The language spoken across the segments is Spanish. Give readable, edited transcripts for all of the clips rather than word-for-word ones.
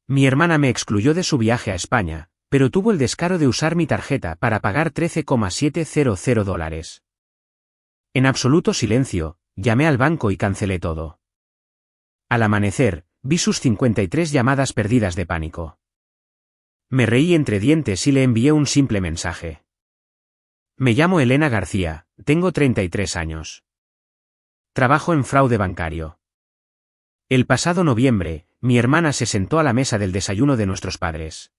Mi hermana me excluyó de su viaje a España, pero tuvo el descaro de usar mi tarjeta para pagar $13,700. En absoluto silencio, llamé al banco y cancelé todo. Al amanecer, vi sus 53 llamadas perdidas de pánico. Me reí entre dientes y le envié un simple mensaje. Me llamo Elena García, tengo 33 años. Trabajo en fraude bancario. El pasado noviembre, mi hermana se sentó a la mesa del desayuno de nuestros padres.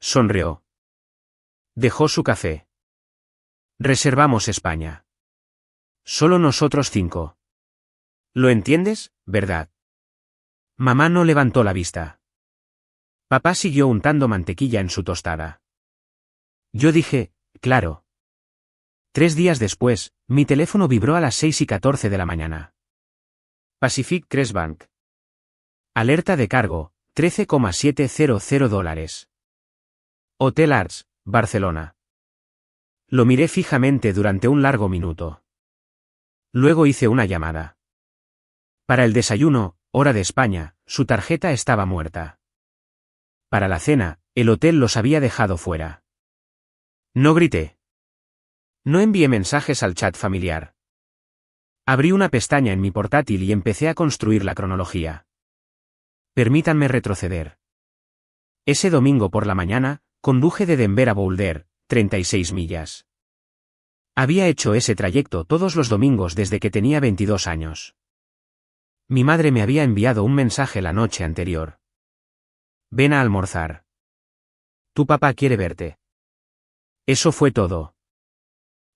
Sonrió. Dejó su café. Reservamos España. Solo nosotros 5. ¿Lo entiendes, verdad? Mamá no levantó la vista. Papá siguió untando mantequilla en su tostada. Yo dije, claro. 3 días después, mi teléfono vibró a las 6:14 de la mañana. Pacific Crest Bank. Alerta de cargo, $13,700. Hotel Arts, Barcelona. Lo miré fijamente durante un largo minuto. Luego hice una llamada. Para el desayuno, hora de España, su tarjeta estaba muerta. Para la cena, el hotel los había dejado fuera. No grité. No envié mensajes al chat familiar. Abrí una pestaña en mi portátil y empecé a construir la cronología. Permítanme retroceder. Ese domingo por la mañana, conduje de Denver a Boulder, 36 millas. Había hecho ese trayecto todos los domingos desde que tenía 22 años. Mi madre me había enviado un mensaje la noche anterior. Ven a almorzar. Tu papá quiere verte. Eso fue todo.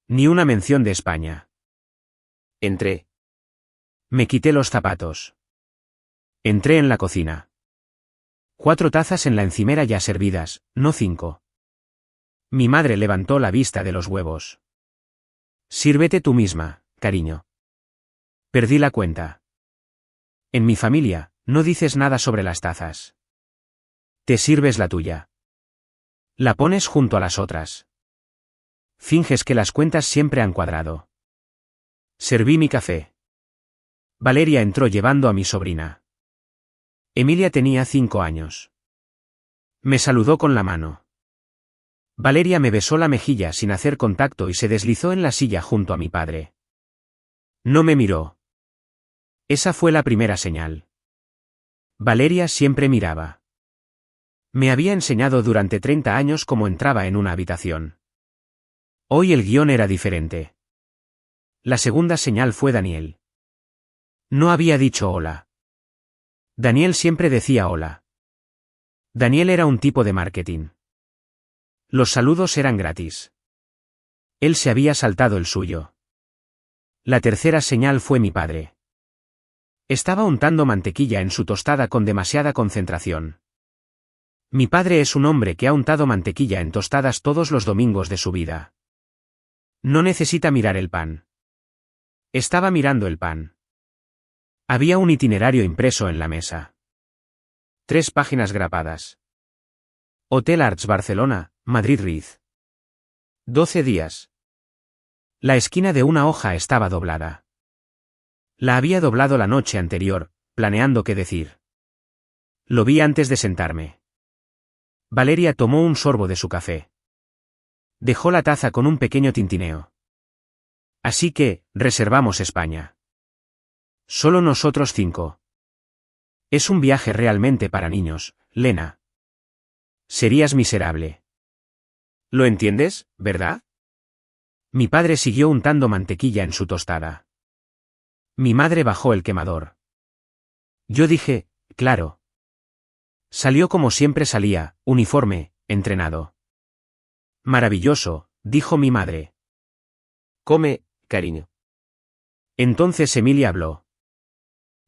Ni una mención de España. Entré. Me quité los zapatos. Entré en la cocina. 4 tazas en la encimera ya servidas, no 5. Mi madre levantó la vista de los huevos. Sírvete tú misma, cariño. Perdí la cuenta. En mi familia, no dices nada sobre las tazas. Te sirves la tuya. La pones junto a las otras. Finges que las cuentas siempre han cuadrado. Serví mi café. Valeria entró llevando a mi sobrina. Emilia tenía 5 años. Me saludó con la mano. Valeria me besó la mejilla sin hacer contacto y se deslizó en la silla junto a mi padre. No me miró. Esa fue la primera señal. Valeria siempre miraba. Me había enseñado durante 30 años cómo entraba en una habitación. Hoy el guión era diferente. La segunda señal fue Daniel. No había dicho hola. Daniel siempre decía hola. Daniel era un tipo de marketing. Los saludos eran gratis. Él se había saltado el suyo. La tercera señal fue mi padre. Estaba untando mantequilla en su tostada con demasiada concentración. Mi padre es un hombre que ha untado mantequilla en tostadas todos los domingos de su vida. No necesita mirar el pan. Estaba mirando el pan. Había un itinerario impreso en la mesa. 3 páginas grapadas. Hotel Arts Barcelona, Madrid Riz. 12 días. La esquina de una hoja estaba doblada. La había doblado la noche anterior, planeando qué decir. Lo vi antes de sentarme. Valeria tomó un sorbo de su café. Dejó la taza con un pequeño tintineo. Así que, reservamos España. Solo nosotros 5. Es un viaje realmente para niños, Lena. Serías miserable. ¿Lo entiendes, verdad? Mi padre siguió untando mantequilla en su tostada. Mi madre bajó el quemador. Yo dije, claro. Salió como siempre salía, uniforme, entrenado. Maravilloso, dijo mi madre. Come, cariño. Entonces Emilia habló.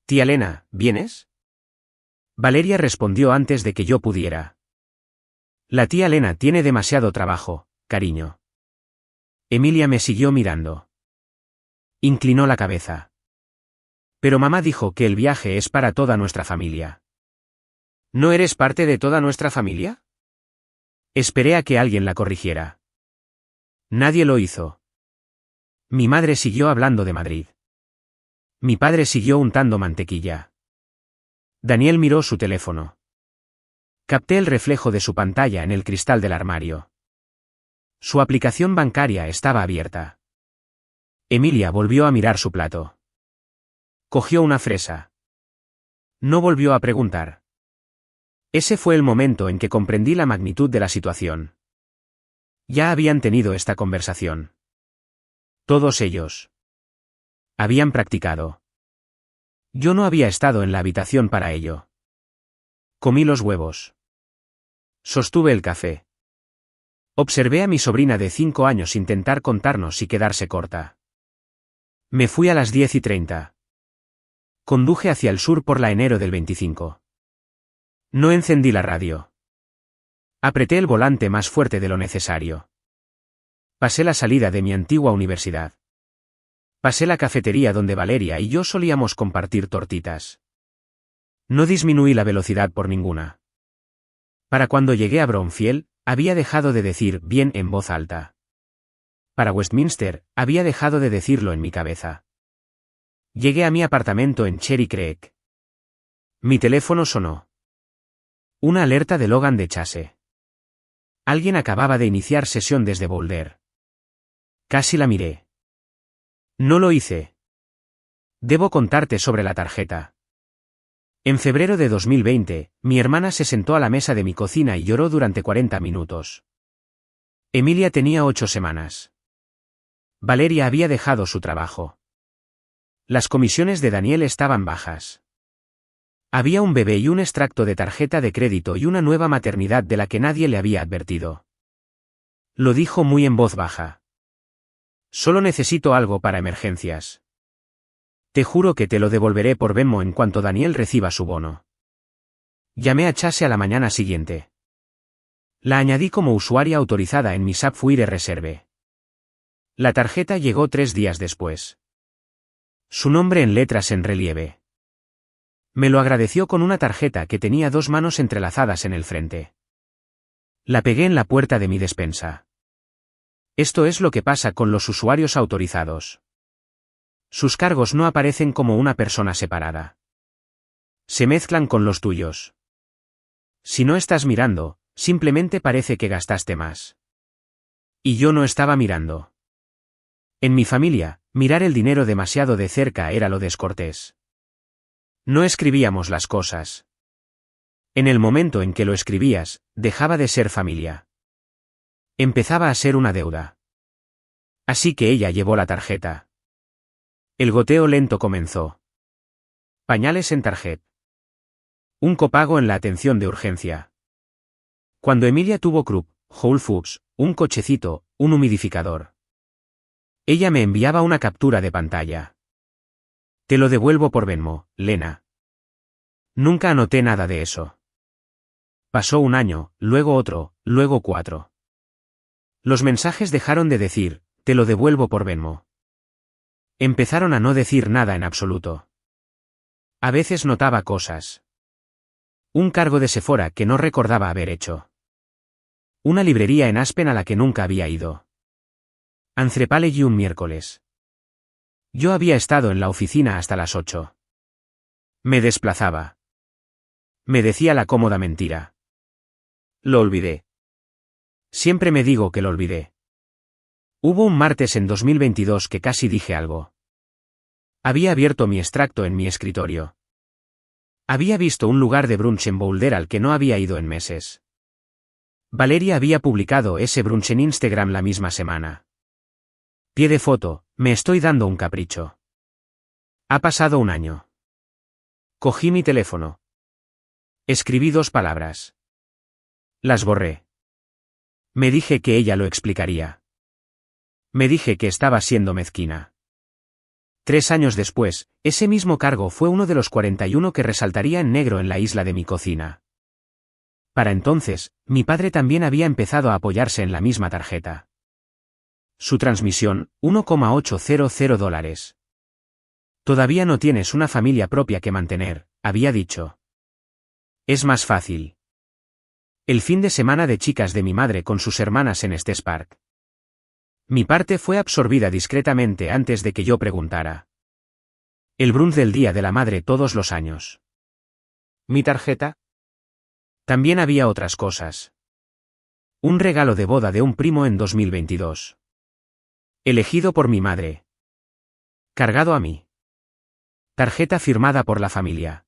Tía Lena, ¿vienes? Valeria respondió antes de que yo pudiera. La tía Lena tiene demasiado trabajo, cariño. Emilia me siguió mirando. Inclinó la cabeza. Pero mamá dijo que el viaje es para toda nuestra familia. ¿No eres parte de toda nuestra familia? Esperé a que alguien la corrigiera. Nadie lo hizo. Mi madre siguió hablando de Madrid. Mi padre siguió untando mantequilla. Daniel miró su teléfono. Capté el reflejo de su pantalla en el cristal del armario. Su aplicación bancaria estaba abierta. Emilia volvió a mirar su plato. Cogió una fresa. No volvió a preguntar. Ese fue el momento en que comprendí la magnitud de la situación. Ya habían tenido esta conversación. Todos ellos. Habían practicado. Yo no había estado en la habitación para ello. Comí los huevos. Sostuve el café. Observé a mi sobrina de 5 años intentar contarnos y quedarse corta. Me fui a las 10:30. Conduje hacia el sur por la enero del 25. No encendí la radio. Apreté el volante más fuerte de lo necesario. Pasé la salida de mi antigua universidad. Pasé la cafetería donde Valeria y yo solíamos compartir tortitas. No disminuí la velocidad por ninguna. Para cuando llegué a Brownfield, había dejado de decir bien en voz alta. Para Westminster, había dejado de decirlo en mi cabeza. Llegué a mi apartamento en Cherry Creek. Mi teléfono sonó. Una alerta de Logan de Chase. Alguien acababa de iniciar sesión desde Boulder. Casi la miré. No lo hice. Debo contarte sobre la tarjeta. En febrero de 2020, mi hermana se sentó a la mesa de mi cocina y lloró durante 40 minutos. Emilia tenía 8 semanas. Valeria había dejado su trabajo. Las comisiones de Daniel estaban bajas. Había un bebé y un extracto de tarjeta de crédito y una nueva maternidad de la que nadie le había advertido. Lo dijo muy en voz baja. Solo necesito algo para emergencias. Te juro que te lo devolveré por Venmo en cuanto Daniel reciba su bono. Llamé a Chase a la mañana siguiente. La añadí como usuaria autorizada en mi Sapphire Reserve. La tarjeta llegó 3 días después. Su nombre en letras en relieve. Me lo agradeció con una tarjeta que tenía 2 manos entrelazadas en el frente. La pegué en la puerta de mi despensa. Esto es lo que pasa con los usuarios autorizados. Sus cargos no aparecen como una persona separada. Se mezclan con los tuyos. Si no estás mirando, simplemente parece que gastaste más. Y yo no estaba mirando. En mi familia, mirar el dinero demasiado de cerca era lo descortés. No escribíamos las cosas. En el momento en que lo escribías, dejaba de ser familia. Empezaba a ser una deuda. Así que ella llevó la tarjeta. El goteo lento comenzó. Pañales en tarjeta. Un copago en la atención de urgencia. Cuando Emilia tuvo Krupp, Whole Foods, un cochecito, un humidificador. Ella me enviaba una captura de pantalla. Te lo devuelvo por Venmo, Lena. Nunca anoté nada de eso. Pasó un año, luego otro, luego 4. Los mensajes dejaron de decir, te lo devuelvo por Venmo. Empezaron a no decir nada en absoluto. A veces notaba cosas. Un cargo de Sephora que no recordaba haber hecho. Una librería en Aspen a la que nunca había ido. Anthropology un miércoles. Yo había estado en la oficina hasta las 8. Me desplazaba. Me decía la cómoda mentira. Lo olvidé. Siempre me digo que lo olvidé. Hubo un martes en 2022 que casi dije algo. Había abierto mi extracto en mi escritorio. Había visto un lugar de brunch en Boulder al que no había ido en meses. Valeria había publicado ese brunch en Instagram la misma semana. Pie de foto, me estoy dando un capricho. Ha pasado un año. Cogí mi teléfono. Escribí 2 palabras. Las borré. Me dije que ella lo explicaría. Me dije que estaba siendo mezquina. 3 años después, ese mismo cargo fue uno de los 41 que resaltaría en negro en la isla de mi cocina. Para entonces, mi padre también había empezado a apoyarse en la misma tarjeta. Su transmisión, $1,800. Todavía no tienes una familia propia que mantener, había dicho. Es más fácil. El fin de semana de chicas de mi madre con sus hermanas en Estes Park. Mi parte fue absorbida discretamente antes de que yo preguntara. El brunch del Día de la Madre todos los años. ¿Mi tarjeta? También había otras cosas. Un regalo de boda de un primo en 2022. Elegido por mi madre. Cargado a mí. Tarjeta firmada por la familia.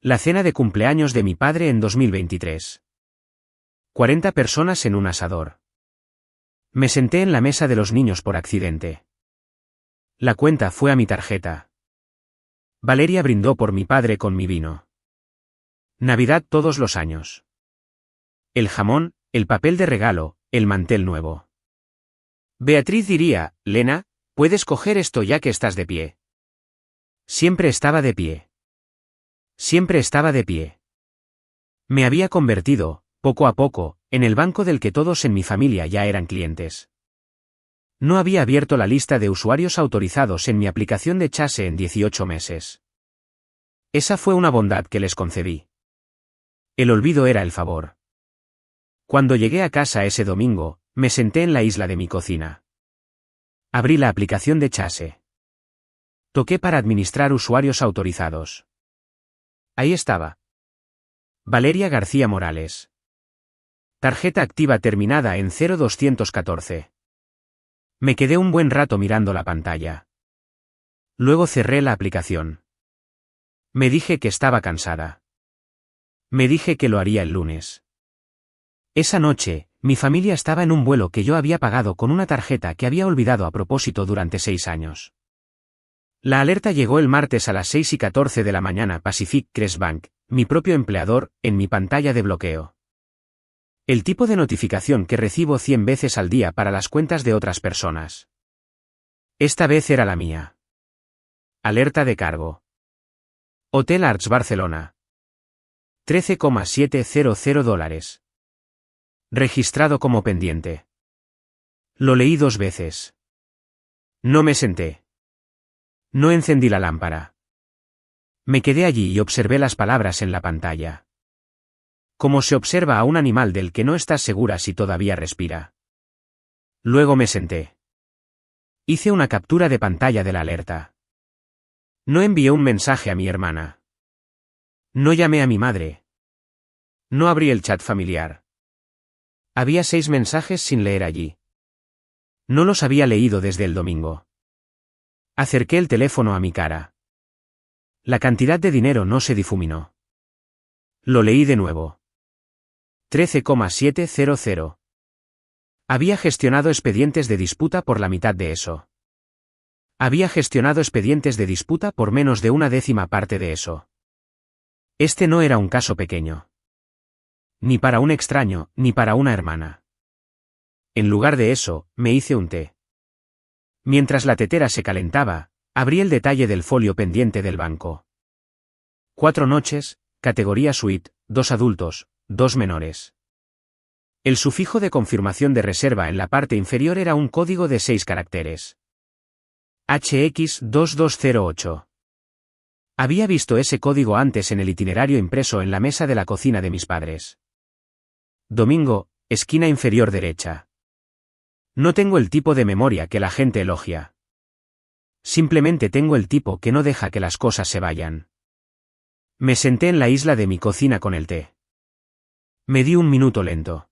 La cena de cumpleaños de mi padre en 2023. 40 personas en un asador. Me senté en la mesa de los niños por accidente. La cuenta fue a mi tarjeta. Valeria brindó por mi padre con mi vino. Navidad todos los años. El jamón, el papel de regalo, el mantel nuevo. Beatriz diría, Lena, puedes coger esto ya que estás de pie. Siempre estaba de pie. Siempre estaba de pie. Me había convertido, poco a poco, en el banco del que todos en mi familia ya eran clientes. No había abierto la lista de usuarios autorizados en mi aplicación de Chase en 18 meses. Esa fue una bondad que les concedí. El olvido era el favor. Cuando llegué a casa ese domingo, me senté en la isla de mi cocina. Abrí la aplicación de Chase. Toqué para administrar usuarios autorizados. Ahí estaba. Valeria García Morales. Tarjeta activa terminada en 0214. Me quedé un buen rato mirando la pantalla. Luego cerré la aplicación. Me dije que estaba cansada. Me dije que lo haría el lunes. Esa noche, mi familia estaba en un vuelo que yo había pagado con una tarjeta que había olvidado a propósito durante 6 años. La alerta llegó el martes a las 6:14 de la mañana Pacific Crest Bank, mi propio empleador, en mi pantalla de bloqueo. El tipo de notificación que recibo 100 veces al día para las cuentas de otras personas. Esta vez era la mía. Alerta de cargo. Hotel Arts Barcelona. $13,700. Registrado como pendiente. Lo leí 2 veces. No me senté. No encendí la lámpara. Me quedé allí y observé las palabras en la pantalla. Como se observa a un animal del que no estás segura si todavía respira. Luego me senté. Hice una captura de pantalla de la alerta. No envié un mensaje a mi hermana. No llamé a mi madre. No abrí el chat familiar. Había 6 mensajes sin leer allí. No los había leído desde el domingo. Acerqué el teléfono a mi cara. La cantidad de dinero no se difuminó. Lo leí de nuevo. 13,700. Había gestionado expedientes de disputa por la mitad de eso. Había gestionado expedientes de disputa por menos de 1/10 parte de eso. Este no era un caso pequeño. Ni para un extraño, ni para una hermana. En lugar de eso, me hice un té. Mientras la tetera se calentaba, abrí el detalle del folio pendiente del banco. 4 noches, categoría suite, 2 adultos, 2 menores. El sufijo de confirmación de reserva en la parte inferior era un código de 6 caracteres. HX2208. Había visto ese código antes en el itinerario impreso en la mesa de la cocina de mis padres. Domingo, esquina inferior derecha. No tengo el tipo de memoria que la gente elogia. Simplemente tengo el tipo que no deja que las cosas se vayan. Me senté en la isla de mi cocina con el té. Me di un minuto lento.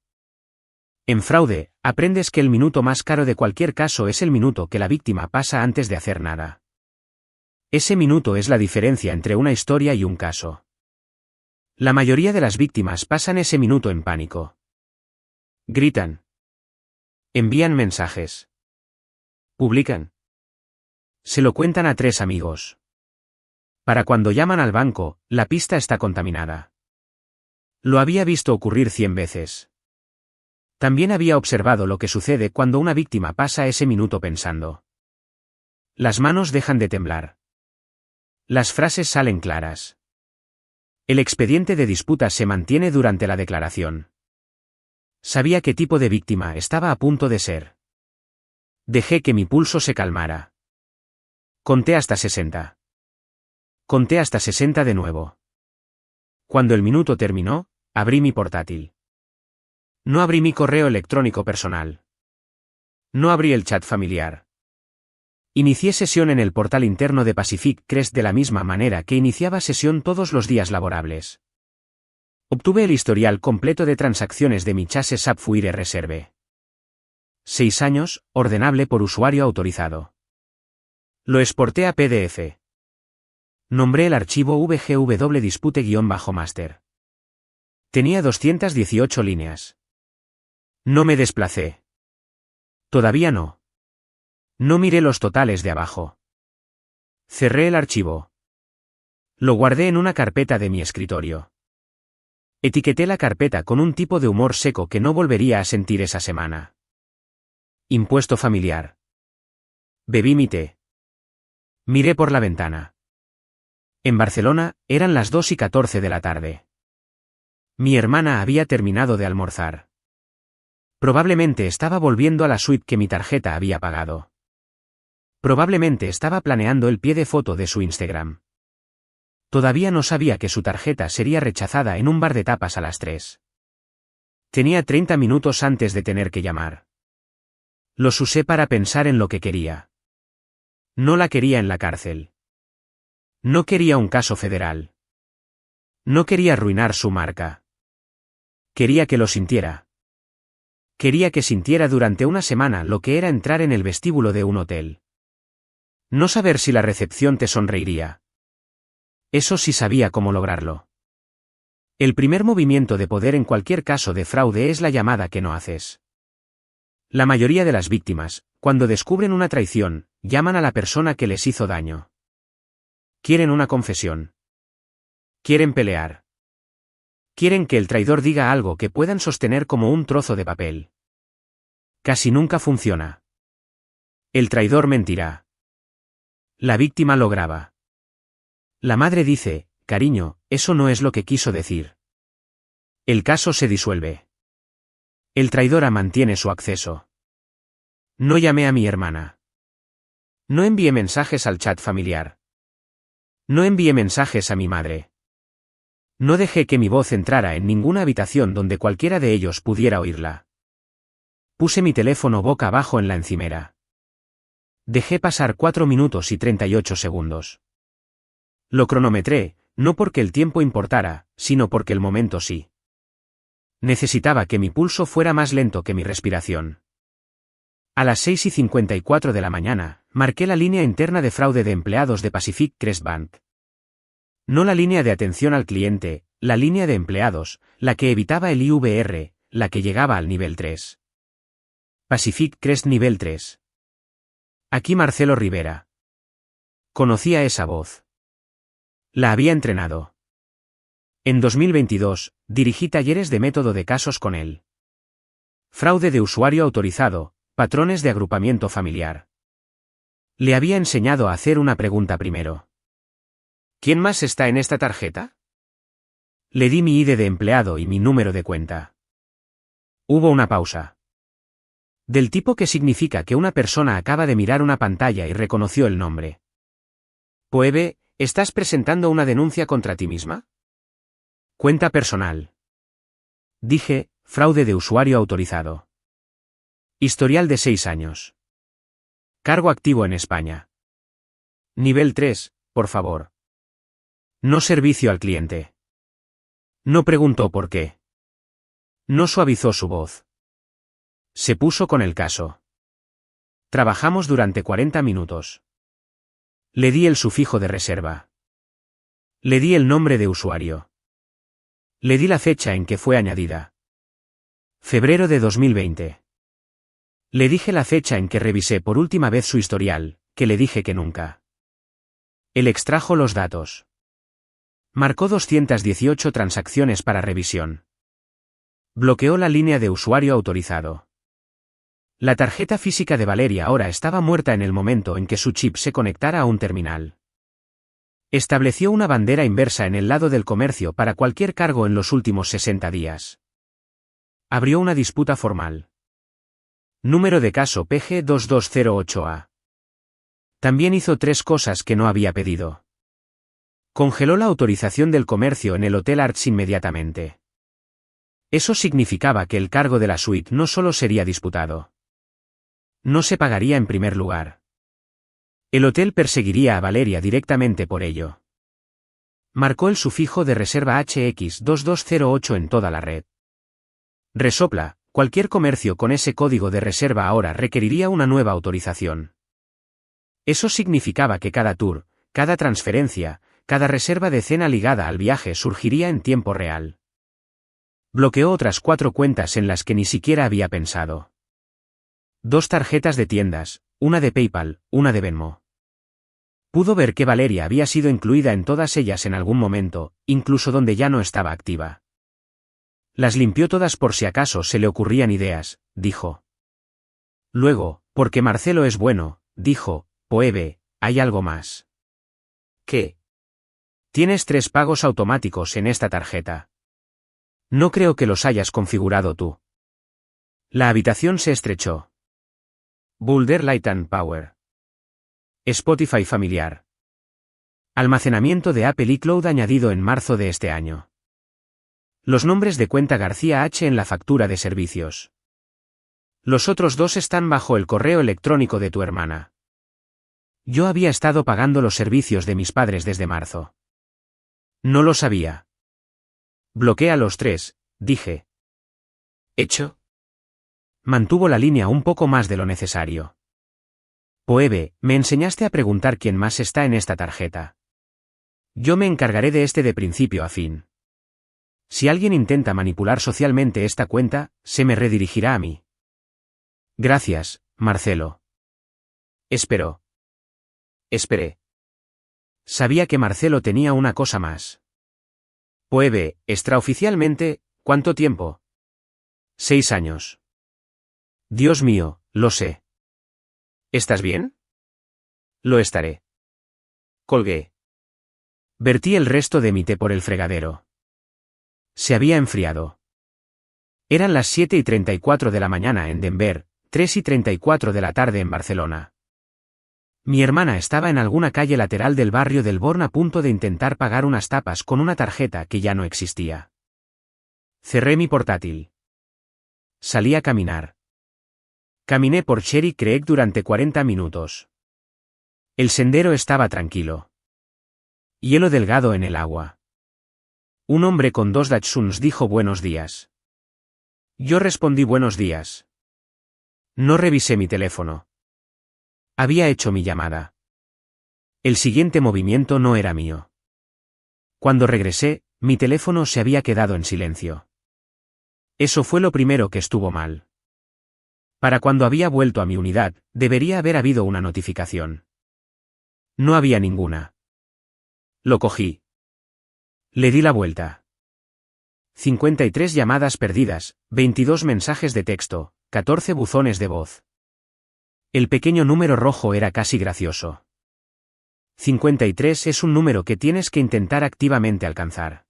En fraude, aprendes que el minuto más caro de cualquier caso es el minuto que la víctima pasa antes de hacer nada. Ese minuto es la diferencia entre una historia y un caso. La mayoría de las víctimas pasan ese minuto en pánico. Gritan. Envían mensajes. Publican. Se lo cuentan a 3 amigos. Para cuando llaman al banco, la pista está contaminada. Lo había visto ocurrir 100 veces. También había observado lo que sucede cuando una víctima pasa ese minuto pensando. Las manos dejan de temblar. Las frases salen claras. El expediente de disputa se mantiene durante la declaración. Sabía qué tipo de víctima estaba a punto de ser. Dejé que mi pulso se calmara. Conté hasta 60. Conté hasta 60 de nuevo. Cuando el minuto terminó, abrí mi portátil. No abrí mi correo electrónico personal. No abrí el chat familiar. Inicié sesión en el portal interno de Pacific Crest de la misma manera que iniciaba sesión todos los días laborables. Obtuve el historial completo de transacciones de mi Chase Sapphire Reserve. 6 años, ordenable por usuario autorizado. Lo exporté a PDF. Nombré el archivo VGW dispute-master. Tenía 218 líneas. No me desplacé. Todavía no. No miré los totales de abajo. Cerré el archivo. Lo guardé en una carpeta de mi escritorio. Etiqueté la carpeta con un tipo de humor seco que no volvería a sentir esa semana. Impuesto familiar. Bebí mi té. Miré por la ventana. En Barcelona, eran las 2:14 de la tarde. Mi hermana había terminado de almorzar. Probablemente estaba volviendo a la suite que mi tarjeta había pagado. Probablemente estaba planeando el pie de foto de su Instagram. Todavía no sabía que su tarjeta sería rechazada en un bar de tapas a las 3. Tenía 30 minutos antes de tener que llamar. Los usé para pensar en lo que quería. No la quería en la cárcel. No quería un caso federal. No quería arruinar su marca. Quería que lo sintiera. Quería que sintiera durante una semana lo que era entrar en el vestíbulo de un hotel. No saber si la recepción te sonreiría. Eso sí sabía cómo lograrlo. El primer movimiento de poder en cualquier caso de fraude es la llamada que no haces. La mayoría de las víctimas, cuando descubren una traición, llaman a la persona que les hizo daño. Quieren una confesión. Quieren pelear. Quieren que el traidor diga algo que puedan sostener como un trozo de papel. Casi nunca funciona. El traidor mentirá. La víctima lo graba. La madre dice, cariño, eso no es lo que quiso decir. El caso se disuelve. El traidor mantiene su acceso. No llamé a mi hermana. No envié mensajes al chat familiar. No envié mensajes a mi madre. No dejé que mi voz entrara en ninguna habitación donde cualquiera de ellos pudiera oírla. Puse mi teléfono boca abajo en la encimera. Dejé pasar 4 minutos y 38 segundos. Lo cronometré, no porque el tiempo importara, sino porque el momento sí. Necesitaba que mi pulso fuera más lento que mi respiración. A las 6:54 de la mañana, marqué la línea interna de fraude de empleados de Pacific Crest Bank. No la línea de atención al cliente, la línea de empleados, la que evitaba el IVR, la que llegaba al nivel 3. Pacific Crest nivel 3. Aquí Marcelo Rivera. Conocía esa voz. La había entrenado. En 2022, dirigí talleres de método de casos con él. Fraude de usuario autorizado, patrones de agrupamiento familiar. Le había enseñado a hacer una pregunta primero. ¿Quién más está en esta tarjeta? Le di mi ID de empleado y mi número de cuenta. Hubo una pausa. Del tipo que significa que una persona acaba de mirar una pantalla y reconoció el nombre. Poebe, ¿estás presentando una denuncia contra ti misma? Cuenta personal. Dije, fraude de usuario autorizado. Historial de 6 años. Cargo activo en España. Nivel 3, por favor. No servicio al cliente. No preguntó por qué. No suavizó su voz. Se puso con el caso. Trabajamos durante 40 minutos. Le di el sufijo de reserva. Le di el nombre de usuario. Le di la fecha en que fue añadida. Febrero de 2020. Le dije la fecha en que revisé por última vez su historial, que le dije que nunca. Él extrajo los datos. Marcó 218 transacciones para revisión. Bloqueó la línea de usuario autorizado. La tarjeta física de Valeria ahora estaba muerta en el momento en que su chip se conectara a un terminal. Estableció una bandera inversa en el lado del comercio para cualquier cargo en los últimos 60 días. Abrió una disputa formal. Número de caso PG 2208A. También hizo 3 cosas que no había pedido. Congeló la autorización del comercio en el Hotel Arts inmediatamente. Eso significaba que el cargo de la suite no solo sería disputado. No se pagaría en primer lugar. El hotel perseguiría a Valeria directamente por ello. Marcó el sufijo de reserva HX2208 en toda la red. Resopla, cualquier comercio con ese código de reserva ahora requeriría una nueva autorización. Eso significaba que cada tour, cada transferencia, cada reserva de cena ligada al viaje surgiría en tiempo real. Bloqueó otras 4 cuentas en las que ni siquiera había pensado. 2 tarjetas de tiendas, una de PayPal, una de Venmo. Pudo ver que Valeria había sido incluida en todas ellas en algún momento, incluso donde ya no estaba activa. Las limpió todas por si acaso se le ocurrían ideas, dijo. Luego, porque Marcelo es bueno, dijo, Poebe, hay algo más. ¿Qué? Tienes 3 pagos automáticos en esta tarjeta. No creo que los hayas configurado tú. La habitación se estrechó. Boulder Light and Power. Spotify familiar. Almacenamiento de Apple iCloud añadido en marzo de este año. Los nombres de cuenta García H en la factura de servicios. Los otros 2 están bajo el correo electrónico de tu hermana. Yo había estado pagando los servicios de mis padres desde marzo. No lo sabía. Bloquea los 3, dije. ¿Hecho? Mantuvo la línea un poco más de lo necesario. Poebe, me enseñaste a preguntar quién más está en esta tarjeta. Yo me encargaré de este de principio a fin. Si alguien intenta manipular socialmente esta cuenta, se me redirigirá a mí. Gracias, Marcelo. Esperó. Esperé. Sabía que Marcelo tenía una cosa más. Poebe, extraoficialmente, ¿cuánto tiempo? 6 años. Dios mío, lo sé. ¿Estás bien? Lo estaré. Colgué. Vertí el resto de mi té por el fregadero. Se había enfriado. Eran las 7:34 de la mañana en Denver, 3:34 de la tarde en Barcelona. Mi hermana estaba en alguna calle lateral del barrio del Born a punto de intentar pagar unas tapas con una tarjeta que ya no existía. Cerré mi portátil. Salí a caminar. Caminé por Cherry Creek durante 40 minutos. El sendero estaba tranquilo. Hielo delgado en el agua. Un hombre con 2 Datsuns dijo buenos días. Yo respondí buenos días. No revisé mi teléfono. Había hecho mi llamada. El siguiente movimiento no era mío. Cuando regresé, mi teléfono se había quedado en silencio. Eso fue lo primero que estuvo mal. Para cuando había vuelto a mi unidad, debería haber habido una notificación. No había ninguna. Lo cogí. Le di la vuelta. 53 llamadas perdidas, 22 mensajes de texto, 14 buzones de voz. El pequeño número rojo era casi gracioso. 53 es un número que tienes que intentar activamente alcanzar.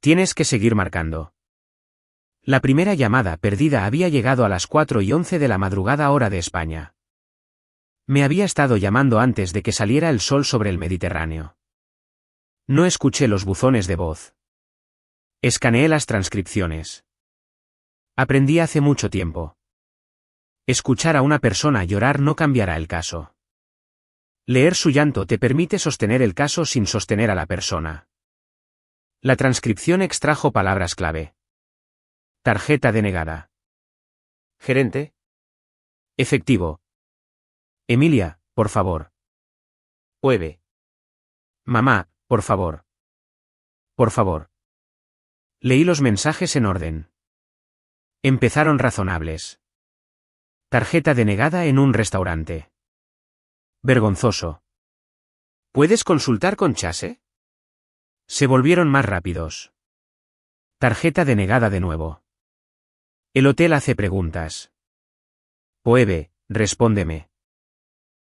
Tienes que seguir marcando. La primera llamada perdida había llegado a las 4:11 de la madrugada hora de España. Me había estado llamando antes de que saliera el sol sobre el Mediterráneo. No escuché los buzones de voz. Escaneé las transcripciones. Aprendí hace mucho tiempo. Escuchar a una persona llorar no cambiará el caso. Leer su llanto te permite sostener el caso sin sostener a la persona. La transcripción extrajo palabras clave. Tarjeta denegada. Gerente. Efectivo. Emilia, por favor. Puede. Mamá, por favor. Por favor. Leí los mensajes en orden. Empezaron razonables. Tarjeta denegada en un restaurante. Vergonzoso. ¿Puedes consultar con Chase? Se volvieron más rápidos. Tarjeta denegada de nuevo. El hotel hace preguntas. Poebe, respóndeme.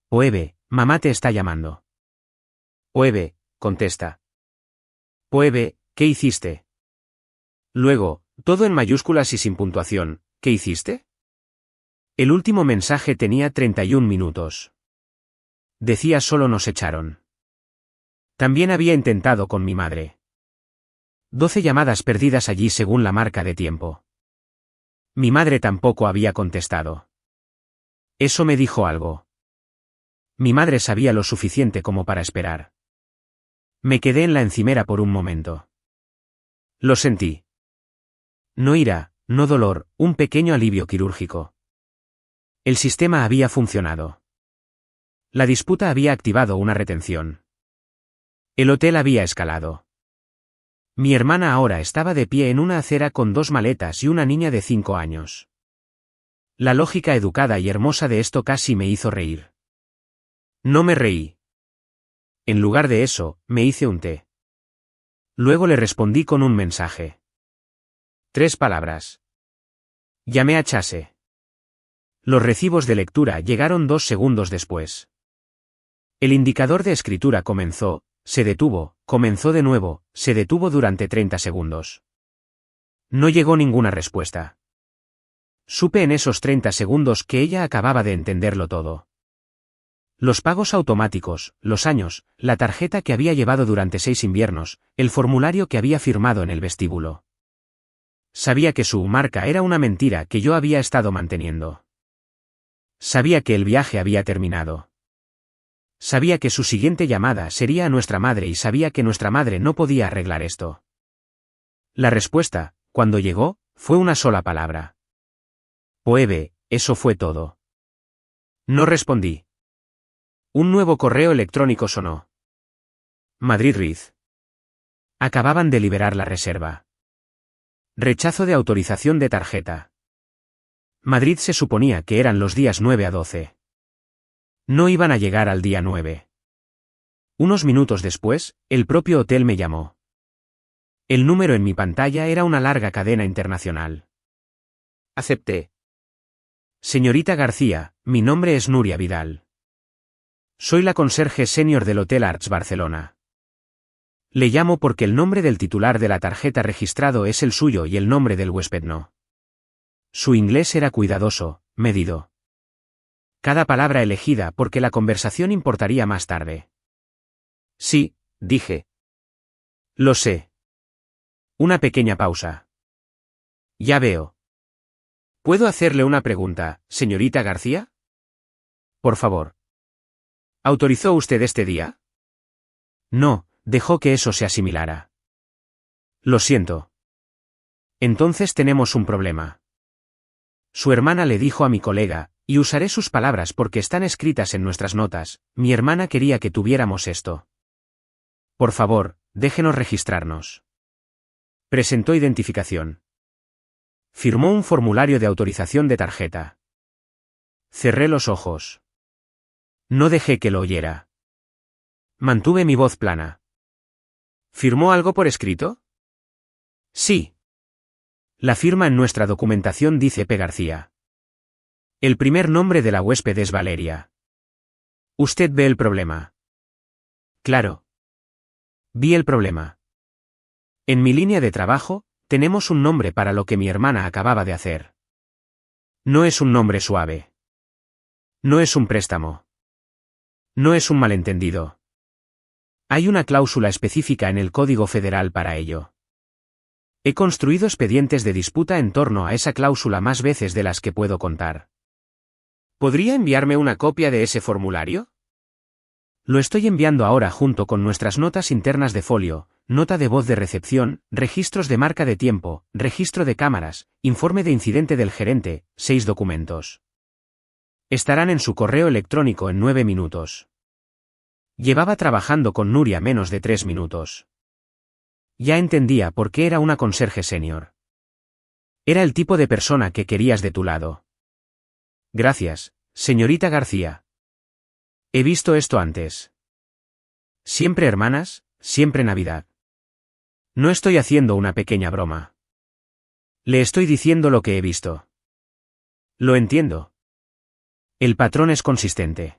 Poebe, mamá te está llamando. Poebe, contesta. Poebe, ¿qué hiciste? Luego, todo en mayúsculas y sin puntuación, ¿qué hiciste? El último mensaje tenía 31 minutos. Decía solo nos echaron. También había intentado con mi madre. 12 llamadas perdidas allí según la marca de tiempo. Mi madre tampoco había contestado. Eso me dijo algo. Mi madre sabía lo suficiente como para esperar. Me quedé en la encimera por un momento. Lo sentí. No ira, no dolor, un pequeño alivio quirúrgico. El sistema había funcionado. La disputa había activado una retención. El hotel había escalado. Mi hermana ahora estaba de pie en una acera con 2 maletas y una niña de 5 años. La lógica educada y hermosa de esto casi me hizo reír. No me reí. En lugar de eso, me hice un té. Luego le respondí con un mensaje. 3 palabras. Llamé a Chase. Los recibos de lectura llegaron 2 segundos después. El indicador de escritura comenzó, se detuvo, comenzó de nuevo, se detuvo durante 30 segundos. No llegó ninguna respuesta. Supe en esos 30 segundos que ella acababa de entenderlo todo. Los pagos automáticos, los años, la tarjeta que había llevado durante 6 inviernos, el formulario que había firmado en el vestíbulo. Sabía que su marca era una mentira que yo había estado manteniendo. Sabía que el viaje había terminado. Sabía que su siguiente llamada sería a nuestra madre y sabía que nuestra madre no podía arreglar esto. La respuesta, cuando llegó, fue una sola palabra. Poebe, eso fue todo. No respondí. Un nuevo correo electrónico sonó. Madrid Riz. Acababan de liberar la reserva. Rechazo de autorización de tarjeta. Madrid se suponía que eran los días 9 a 12. No iban a llegar al día 9. Unos minutos después, el propio hotel me llamó. El número en mi pantalla era una larga cadena internacional. Acepté. Señorita García, mi nombre es Nuria Vidal. Soy la conserje senior del Hotel Arts Barcelona. Le llamo porque el nombre del titular de la tarjeta registrado es el suyo y el nombre del huésped no. Su inglés era cuidadoso, medido. Cada palabra elegida porque la conversación importaría más tarde. Sí, dije. Lo sé. Una pequeña pausa. Ya veo. ¿Puedo hacerle una pregunta, señorita García? Por favor. ¿Autorizó usted este día? No, dejó que eso se asimilara. Lo siento. Entonces tenemos un problema. Su hermana le dijo a mi colega, y usaré sus palabras porque están escritas en nuestras notas, mi hermana quería que tuviéramos esto. Por favor, déjenos registrarnos. Presentó identificación. Firmó un formulario de autorización de tarjeta. Cerré los ojos. No dejé que lo oyera. Mantuve mi voz plana. ¿Firmó algo por escrito? Sí. La firma en nuestra documentación dice P. García. El primer nombre de la huésped es Valeria. ¿Usted ve el problema? Claro. Vi el problema. En mi línea de trabajo, tenemos un nombre para lo que mi hermana acababa de hacer. No es un nombre suave. No es un préstamo. No es un malentendido. Hay una cláusula específica en el Código Federal para ello. He construido expedientes de disputa en torno a esa cláusula más veces de las que puedo contar. ¿Podría enviarme una copia de ese formulario? Lo estoy enviando ahora junto con nuestras notas internas de folio, nota de voz de recepción, registros de marca de tiempo, registro de cámaras, informe de incidente del gerente, 6 documentos. Estarán en su correo electrónico en 9 minutos. Llevaba trabajando con Nuria menos de 3 minutos. Ya entendía por qué era una conserje senior. Era el tipo de persona que querías de tu lado. Gracias, señorita García. He visto esto antes. Siempre hermanas, siempre Navidad. No estoy haciendo una pequeña broma. Le estoy diciendo lo que he visto. Lo entiendo. El patrón es consistente.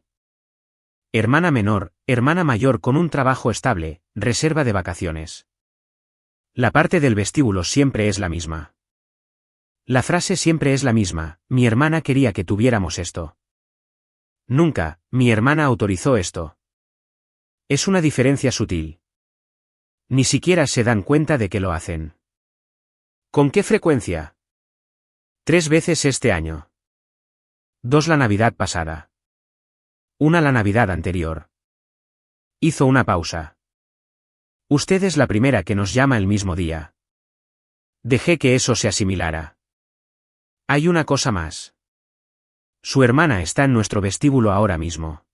Hermana menor, hermana mayor con un trabajo estable, reserva de vacaciones. La parte del vestíbulo siempre es la misma. La frase siempre es la misma, mi hermana quería que tuviéramos esto. Nunca, mi hermana autorizó esto. Es una diferencia sutil. Ni siquiera se dan cuenta de que lo hacen. ¿Con qué frecuencia? 3 veces este año. 2 la Navidad pasada. 1 la Navidad anterior. Hizo una pausa. Usted es la primera que nos llama el mismo día. Dejé que eso se asimilara. Hay una cosa más. Su hermana está en nuestro vestíbulo ahora mismo.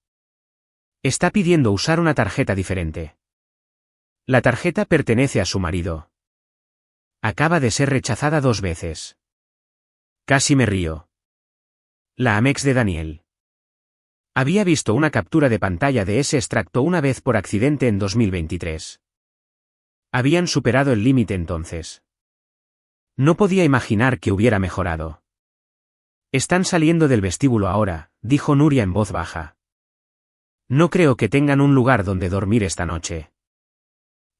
Está pidiendo usar una tarjeta diferente. La tarjeta pertenece a su marido. Acaba de ser rechazada 2 veces. Casi me río. La Amex de Daniel. Había visto una captura de pantalla de ese extracto una vez por accidente en 2023. Habían superado el límite entonces. No podía imaginar que hubiera mejorado. Están saliendo del vestíbulo ahora, dijo Nuria en voz baja. No creo que tengan un lugar donde dormir esta noche.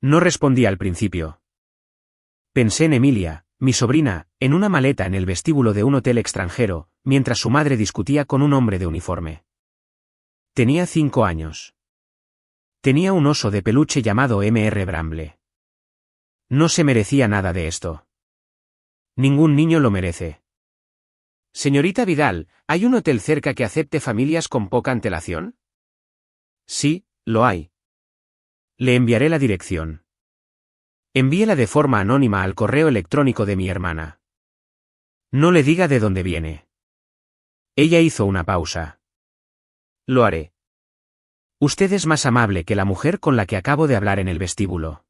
No respondí al principio. Pensé en Emilia, mi sobrina, en una maleta en el vestíbulo de un hotel extranjero, mientras su madre discutía con un hombre de uniforme. Tenía 5 años. Tenía un oso de peluche llamado Mr. Bramble. No se merecía nada de esto. Ningún niño lo merece. Señorita Vidal, ¿hay un hotel cerca que acepte familias con poca antelación? Sí, lo hay. Le enviaré la dirección. Envíela de forma anónima al correo electrónico de mi hermana. No le diga de dónde viene. Ella hizo una pausa. Lo haré. Usted es más amable que la mujer con la que acabo de hablar en el vestíbulo.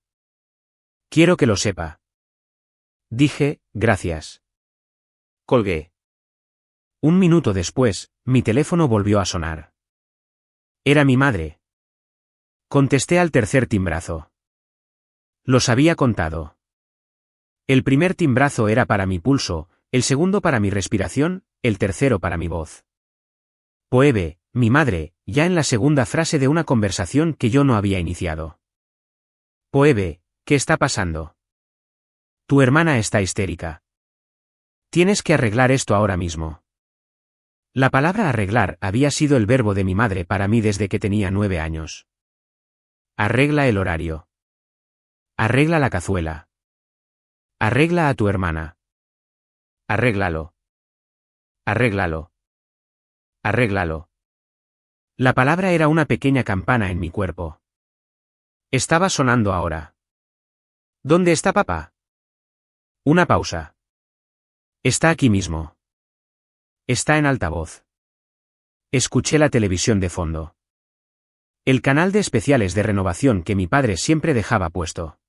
Quiero que lo sepa. Dije, gracias. Colgué. 1 minuto después, mi teléfono volvió a sonar. Era mi madre. Contesté al tercer timbrazo. Los había contado. El primer timbrazo era para mi pulso, el segundo para mi respiración, el tercero para mi voz. Poebe, mi madre, ya en la segunda frase de una conversación que yo no había iniciado. Poebe, ¿qué está pasando? Tu hermana está histérica. Tienes que arreglar esto ahora mismo. La palabra arreglar había sido el verbo de mi madre para mí desde que tenía 9 años. Arregla el horario. Arregla la cazuela. Arregla a tu hermana. Arréglalo. Arréglalo. Arréglalo. La palabra era una pequeña campana en mi cuerpo. Estaba sonando ahora. ¿Dónde está papá? Una pausa. Está aquí mismo. Está en altavoz. Escuché la televisión de fondo. El canal de especiales de renovación que mi padre siempre dejaba puesto.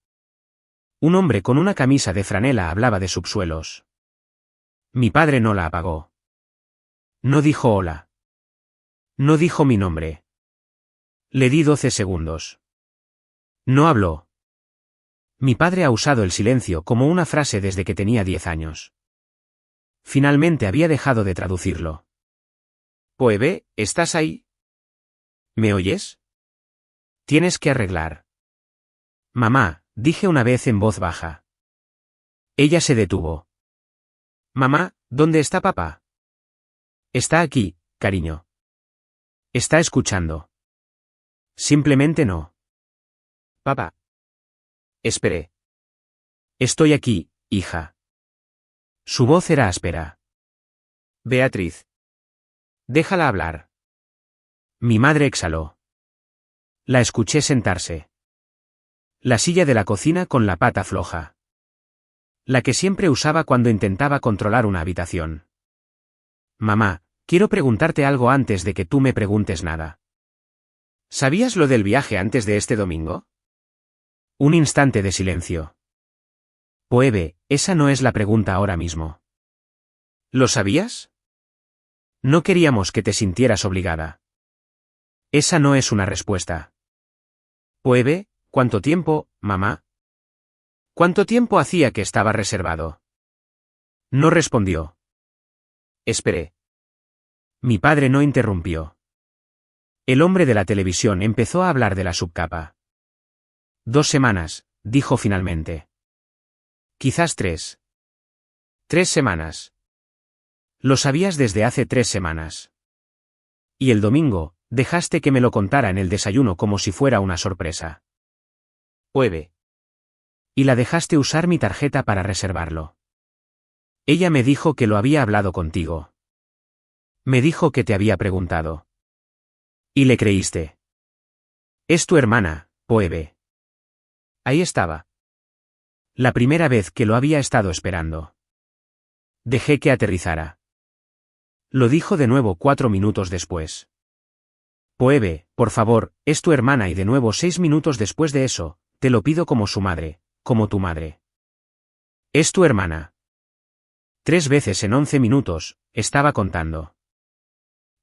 Un hombre con una camisa de franela hablaba de subsuelos. Mi padre no la apagó. No dijo hola. No dijo mi nombre. Le di 12 segundos. No habló. Mi padre ha usado el silencio como una frase desde que tenía 10 años. Finalmente había dejado de traducirlo. Poebe, ¿estás ahí? ¿Me oyes? Tienes que arreglar. Mamá, dije una vez en voz baja. Ella se detuvo. Mamá, ¿dónde está papá? Está aquí, cariño. Está escuchando. Simplemente no. Papá. Esperé. Estoy aquí, hija. Su voz era áspera. Beatriz. Déjala hablar. Mi madre exhaló. La escuché sentarse. La silla de la cocina con la pata floja. La que siempre usaba cuando intentaba controlar una habitación. Mamá, quiero preguntarte algo antes de que tú me preguntes nada. ¿Sabías lo del viaje antes de este domingo? Un instante de silencio. Poebe, esa no es la pregunta ahora mismo. ¿Lo sabías? No queríamos que te sintieras obligada. Esa no es una respuesta. Poebe, ¿cuánto tiempo, mamá? ¿Cuánto tiempo hacía que estaba reservado? No respondió. Esperé. Mi padre no interrumpió. El hombre de la televisión empezó a hablar de la subcapa. 2 semanas, dijo finalmente. Quizás 3. 3 semanas. Lo sabías desde hace 3 semanas. Y el domingo, dejaste que me lo contara en el desayuno como si fuera una sorpresa. Poebe. Y la dejaste usar mi tarjeta para reservarlo. Ella me dijo que lo había hablado contigo. Me dijo que te había preguntado. Y le creíste. Es tu hermana, Poebe. Ahí estaba. La primera vez que lo había estado esperando. Dejé que aterrizara. Lo dijo de nuevo 4 minutos después. Phoebe, por favor, es tu hermana y de nuevo 6 minutos después de eso, te lo pido como su madre, como tu madre. Es tu hermana. 3 veces en 11 minutos, estaba contando.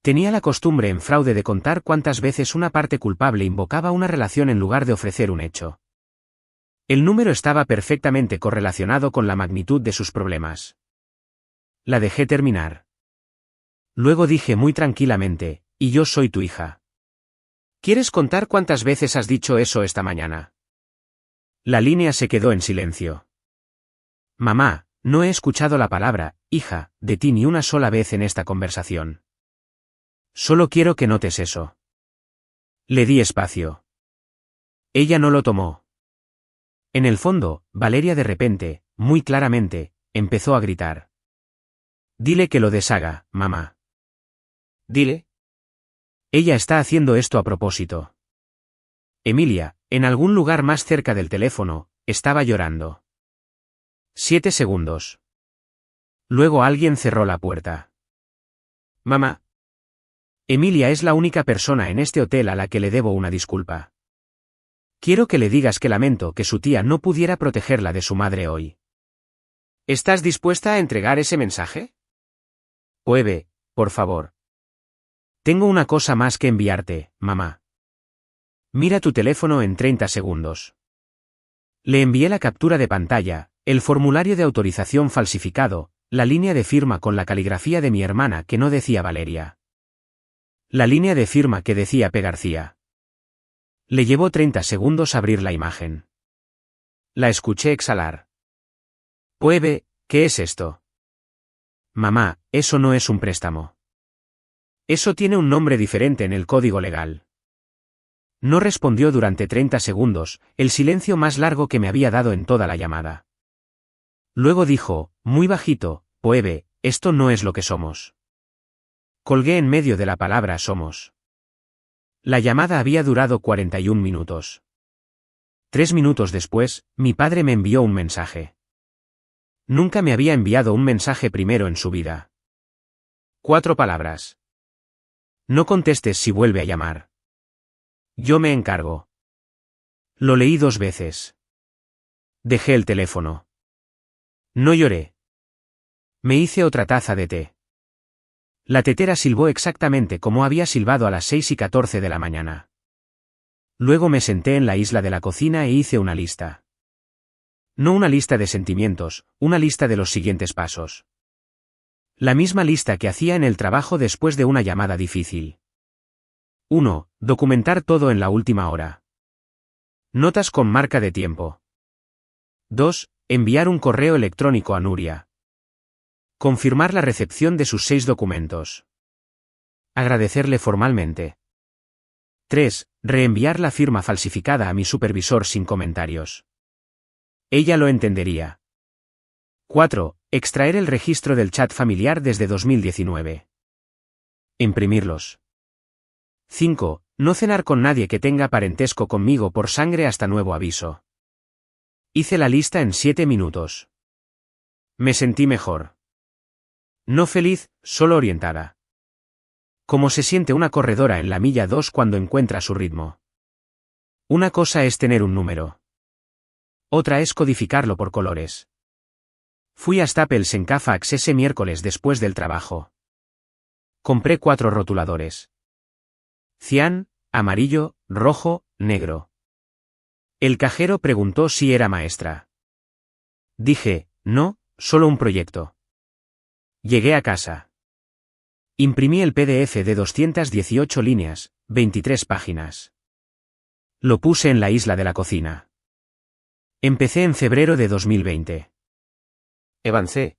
Tenía la costumbre en fraude de contar cuántas veces una parte culpable invocaba una relación en lugar de ofrecer un hecho. El número estaba perfectamente correlacionado con la magnitud de sus problemas. La dejé terminar. Luego dije muy tranquilamente, y yo soy tu hija. ¿Quieres contar cuántas veces has dicho eso esta mañana? La línea se quedó en silencio. Mamá, no he escuchado la palabra, hija, de ti ni una sola vez en esta conversación. Solo quiero que notes eso. Le di espacio. Ella no lo tomó. En el fondo, Valeria de repente, muy claramente, empezó a gritar. Dile que lo deshaga, mamá. Dile. Ella está haciendo esto a propósito. Emilia, en algún lugar más cerca del teléfono, estaba llorando. 7 segundos. Luego alguien cerró la puerta. Mamá. Emilia es la única persona en este hotel a la que le debo una disculpa. Quiero que le digas que lamento que su tía no pudiera protegerla de su madre hoy. ¿Estás dispuesta a entregar ese mensaje? Phoebe, por favor. Tengo una cosa más que enviarte, mamá. Mira tu teléfono en 30 segundos. Le envié la captura de pantalla, el formulario de autorización falsificado, la línea de firma con la caligrafía de mi hermana que no decía Valeria. La línea de firma que decía P. García. Le llevó 30 segundos abrir la imagen. La escuché exhalar. Phoebe, ¿qué es esto? Mamá, eso no es un préstamo. Eso tiene un nombre diferente en el código legal. No respondió durante 30 segundos, el silencio más largo que me había dado en toda la llamada. Luego dijo, muy bajito, Phoebe, esto no es lo que somos. Colgué en medio de la palabra somos. La llamada había durado 41 minutos. 3 minutos después, mi padre me envió un mensaje. Nunca me había enviado un mensaje primero en su vida. 4 palabras. No contestes si vuelve a llamar. Yo me encargo. Lo leí 2 veces. Dejé el teléfono. No lloré. Me hice otra taza de té. La tetera silbó exactamente como había silbado a las 6:14 de la mañana. Luego me senté en la isla de la cocina e hice una lista. No una lista de sentimientos, una lista de los siguientes pasos. La misma lista que hacía en el trabajo después de una llamada difícil. 1. Documentar todo en la última hora. Notas con marca de tiempo. 2. Enviar un correo electrónico a Nuria. Confirmar la recepción de sus 6 documentos. Agradecerle formalmente. 3. Reenviar la firma falsificada a mi supervisor sin comentarios. Ella lo entendería. 4. Extraer el registro del chat familiar desde 2019. Imprimirlos. 5. No cenar con nadie que tenga parentesco conmigo por sangre hasta nuevo aviso. Hice la lista en 7 minutos. Me sentí mejor. No feliz, solo orientada. Como se siente una corredora en la milla 2 cuando encuentra su ritmo. Una cosa es tener un número. Otra es codificarlo por colores. Fui a Staples en Cafax ese miércoles después del trabajo. Compré 4 rotuladores. Cian, amarillo, rojo, negro. El cajero preguntó si era maestra. Dije, no, solo un proyecto. Llegué a casa. Imprimí el PDF de 218 líneas, 23 páginas. Lo puse en la isla de la cocina. Empecé en febrero de 2020. Avancé.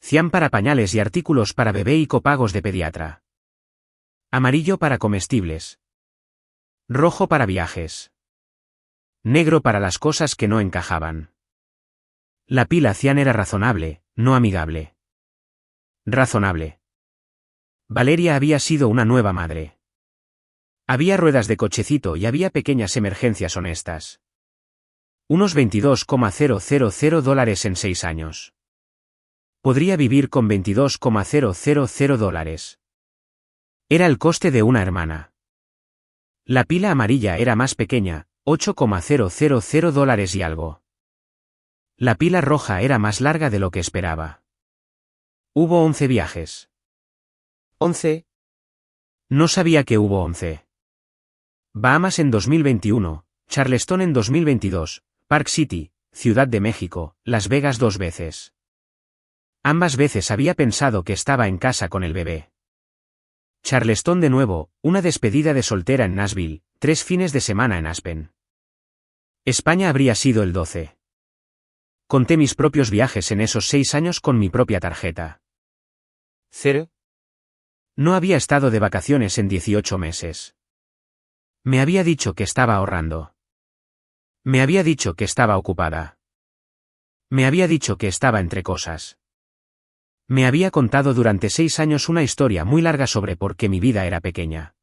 Cian para pañales y artículos para bebé y copagos de pediatra. Amarillo para comestibles. Rojo para viajes. Negro para las cosas que no encajaban. La pila Cian era razonable, no amigable. Razonable. Valeria había sido una nueva madre. Había ruedas de cochecito y había pequeñas emergencias honestas. Unos $22,000 en 6 años. Podría vivir con $22,000. Era el coste de una hermana. La pila amarilla era más pequeña, $8,000 y algo. La pila roja era más larga de lo que esperaba. Hubo 11 viajes. ¿11? No sabía que hubo 11. Bahamas en 2021, Charleston en 2022, Park City, Ciudad de México, Las Vegas 2 veces. Ambas veces había pensado que estaba en casa con el bebé. Charleston de nuevo, una despedida de soltera en Nashville, 3 fines de semana en Aspen. España habría sido el 12. Conté mis propios viajes en esos 6 años con mi propia tarjeta. 0. No había estado de vacaciones en 18 meses. Me había dicho que estaba ahorrando. Me había dicho que estaba ocupada. Me había dicho que estaba entre cosas. Me había contado durante 6 años una historia muy larga sobre por qué mi vida era pequeña.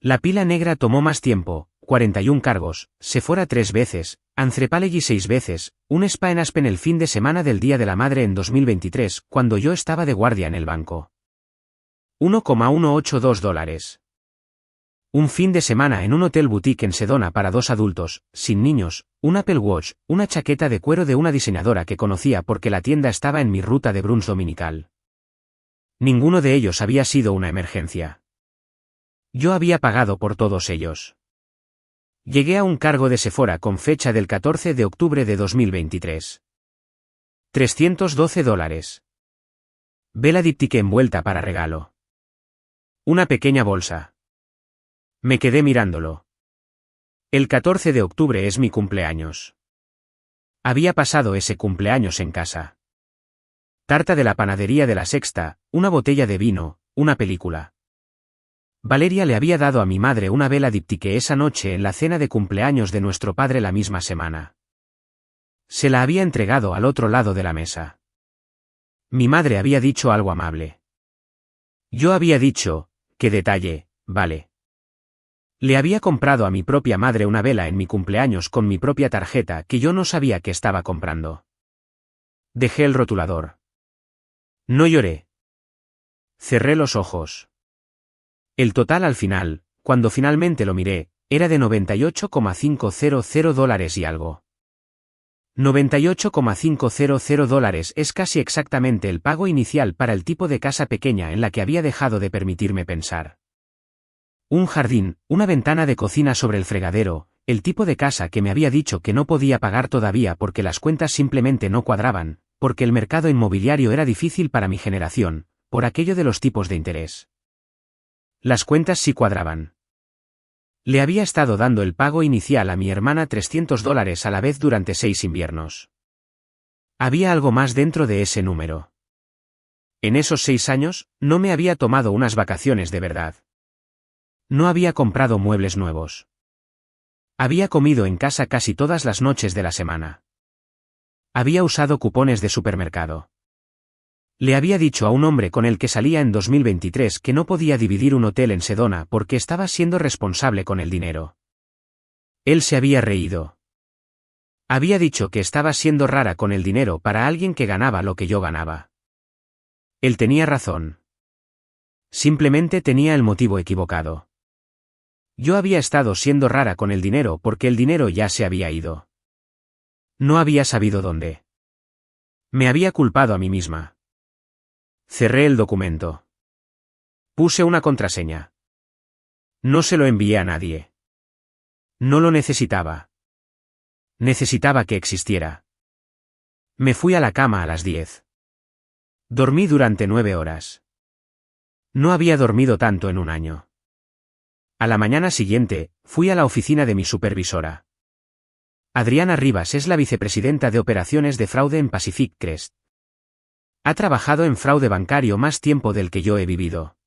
La pila negra tomó más tiempo, 41 cargos, Sephora 3 veces, Anthropologie 6 veces, un spa en Aspen el fin de semana del Día de la Madre en 2023, cuando yo estaba de guardia en el banco. $1,182. Un fin de semana en un hotel boutique en Sedona para 2 adultos, sin niños, un Apple Watch, una chaqueta de cuero de una diseñadora que conocía porque la tienda estaba en mi ruta de brunch dominical. Ninguno de ellos había sido una emergencia. Yo había pagado por todos ellos. Llegué a un cargo de Sephora con fecha del 14 de octubre de 2023. $312. Vela díptica envuelta para regalo. Una pequeña bolsa. Me quedé mirándolo. El 14 de octubre es mi cumpleaños. Había pasado ese cumpleaños en casa. Tarta de la panadería de la Sexta, una botella de vino, una película. Valeria le había dado a mi madre una vela díptica esa noche en la cena de cumpleaños de nuestro padre la misma semana. Se la había entregado al otro lado de la mesa. Mi madre había dicho algo amable. Yo había dicho, qué detalle, vale. Le había comprado a mi propia madre una vela en mi cumpleaños con mi propia tarjeta que yo no sabía que estaba comprando. Dejé el rotulador. No lloré. Cerré los ojos. El total al final, cuando finalmente lo miré, era de $98,500 y algo. $98,500 es casi exactamente el pago inicial para el tipo de casa pequeña en la que había dejado de permitirme pensar. Un jardín, una ventana de cocina sobre el fregadero, el tipo de casa que me había dicho que no podía pagar todavía porque las cuentas simplemente no cuadraban, porque el mercado inmobiliario era difícil para mi generación, por aquello de los tipos de interés. Las cuentas sí cuadraban. Le había estado dando el pago inicial a mi hermana $300 a la vez durante 6 inviernos. Había algo más dentro de ese número. En esos 6 años, no me había tomado unas vacaciones de verdad. No había comprado muebles nuevos. Había comido en casa casi todas las noches de la semana. Había usado cupones de supermercado. Le había dicho a un hombre con el que salía en 2023 que no podía dividir un hotel en Sedona porque estaba siendo responsable con el dinero. Él se había reído. Había dicho que estaba siendo rara con el dinero para alguien que ganaba lo que yo ganaba. Él tenía razón. Simplemente tenía el motivo equivocado. Yo había estado siendo rara con el dinero porque el dinero ya se había ido. No había sabido dónde. Me había culpado a mí misma. Cerré el documento. Puse una contraseña. No se lo envié a nadie. No lo necesitaba. Necesitaba que existiera. Me fui a la cama a las 10. Dormí durante 9 horas. No había dormido tanto en un año. A la mañana siguiente, fui a la oficina de mi supervisora. Adriana Rivas es la vicepresidenta de operaciones de fraude en Pacific Crest. Ha trabajado en fraude bancario más tiempo del que yo he vivido.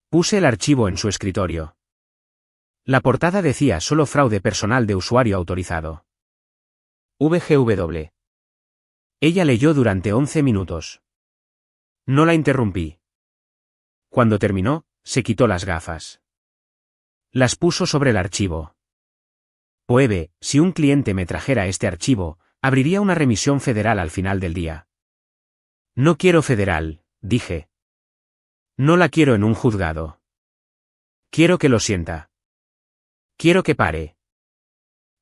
Puse el archivo en su escritorio. La portada decía solo fraude personal de usuario autorizado. VGW. Ella leyó durante 11 minutos. No la interrumpí. Cuando terminó, se quitó las gafas. Las puso sobre el archivo. Poebe, si un cliente me trajera este archivo, abriría una remisión federal al final del día. No quiero federal, dije. No la quiero en un juzgado. Quiero que lo sienta. Quiero que pare.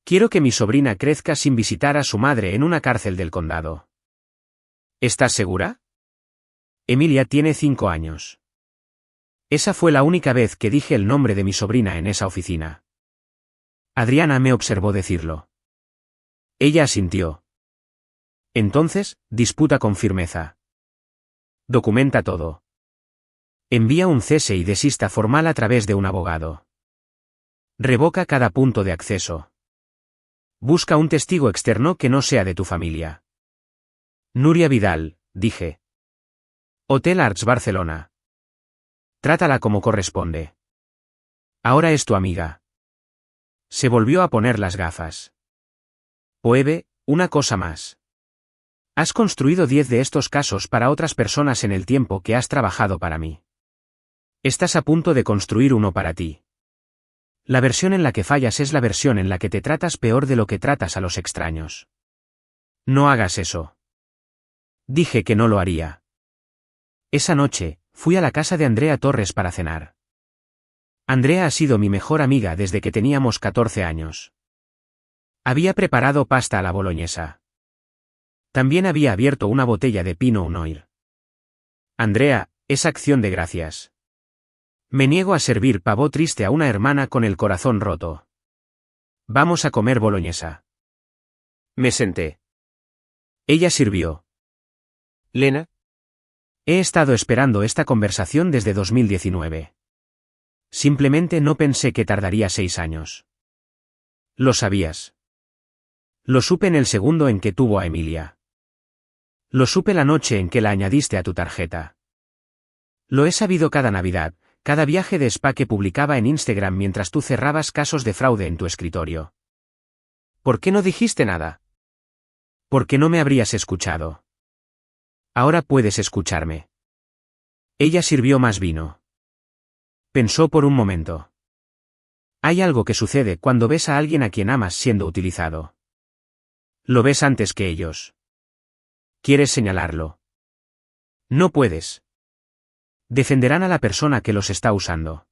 Quiero que mi sobrina crezca sin visitar a su madre en una cárcel del condado. ¿Estás segura? Emilia tiene 5 años. Esa fue la única vez que dije el nombre de mi sobrina en esa oficina. Adriana me observó decirlo. Ella asintió. Entonces, disputa con firmeza. Documenta todo. Envía un cese y desista formal a través de un abogado. Revoca cada punto de acceso. Busca un testigo externo que no sea de tu familia. Nuria Vidal, dije. Hotel Arts Barcelona. Trátala como corresponde. Ahora es tu amiga. Se volvió a poner las gafas. Poebe, una cosa más. Has construido 10 de estos casos para otras personas en el tiempo que has trabajado para mí. Estás a punto de construir uno para ti. La versión en la que fallas es la versión en la que te tratas peor de lo que tratas a los extraños. No hagas eso. Dije que no lo haría. Esa noche, fui a la casa de Andrea Torres para cenar. Andrea ha sido mi mejor amiga desde que teníamos 14 años. Había preparado pasta a la boloñesa. También había abierto una botella de Pinot Noir. Andrea, es acción de gracias. Me niego a servir pavo triste a una hermana con el corazón roto. Vamos a comer boloñesa. Me senté. Ella sirvió. Lena. He estado esperando esta conversación desde 2019. Simplemente no pensé que tardaría 6 años. ¿Lo sabías? Lo supe en el segundo en que tuvo a Emilia. Lo supe la noche en que la añadiste a tu tarjeta. Lo he sabido cada Navidad, cada viaje de spa que publicaba en Instagram mientras tú cerrabas casos de fraude en tu escritorio. ¿Por qué no dijiste nada? Porque no me habrías escuchado. Ahora puedes escucharme. Ella sirvió más vino. Pensó por un momento. Hay algo que sucede cuando ves a alguien a quien amas siendo utilizado. Lo ves antes que ellos. ¿Quieres señalarlo? No puedes. Defenderán a la persona que los está usando.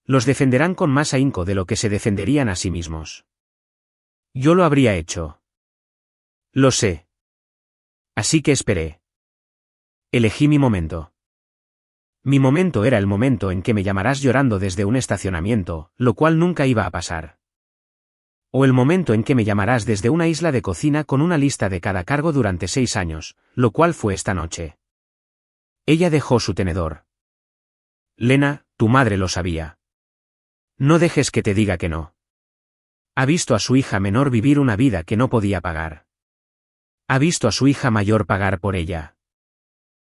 Los defenderán con más ahínco de lo que se defenderían a sí mismos. Yo lo habría hecho. Lo sé. Así que esperé. Elegí mi momento. Mi momento era el momento en que me llamarás llorando desde un estacionamiento, lo cual nunca iba a pasar. O el momento en que me llamarás desde una isla de cocina con una lista de cada cargo durante 6 años, lo cual fue esta noche. Ella dejó su tenedor. Lena, tu madre lo sabía. No dejes que te diga que no. Ha visto a su hija menor vivir una vida que no podía pagar. Ha visto a su hija mayor pagar por ella.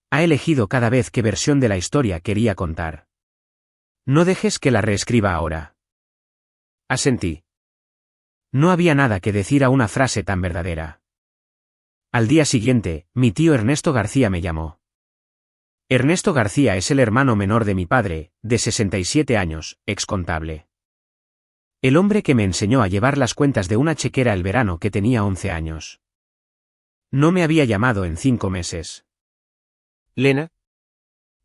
Ha elegido cada vez qué versión de la historia quería contar. No dejes que la reescriba ahora. Asentí. No había nada que decir a una frase tan verdadera. Al día siguiente, mi tío Ernesto García me llamó. Ernesto García es el hermano menor de mi padre, de 67 años, excontable. El hombre que me enseñó a llevar las cuentas de una chequera el verano que tenía 11 años. No me había llamado en 5 meses. Lena.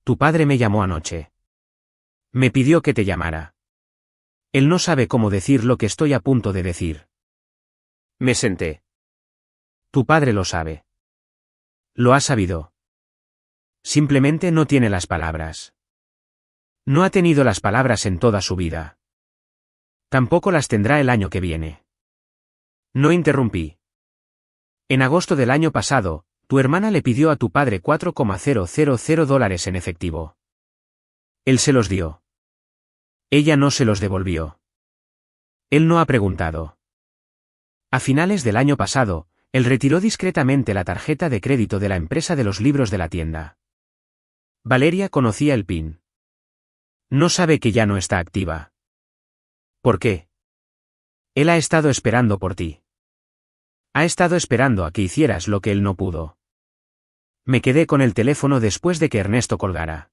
Tu padre me llamó anoche. Me pidió que te llamara. Él no sabe cómo decir lo que estoy a punto de decir. Me senté. Tu padre lo sabe. Lo ha sabido. Simplemente no tiene las palabras. No ha tenido las palabras en toda su vida. Tampoco las tendrá el año que viene. No interrumpí. En agosto del año pasado, tu hermana le pidió a tu padre $4,000 en efectivo. Él se los dio. Ella no se los devolvió. Él no ha preguntado. A finales del año pasado, él retiró discretamente la tarjeta de crédito de la empresa de los libros de la tienda. Valeria conocía el PIN. No sabe que ya no está activa. ¿Por qué? Él ha estado esperando por ti. Ha estado esperando a que hicieras lo que él no pudo. Me quedé con el teléfono después de que Ernesto colgara.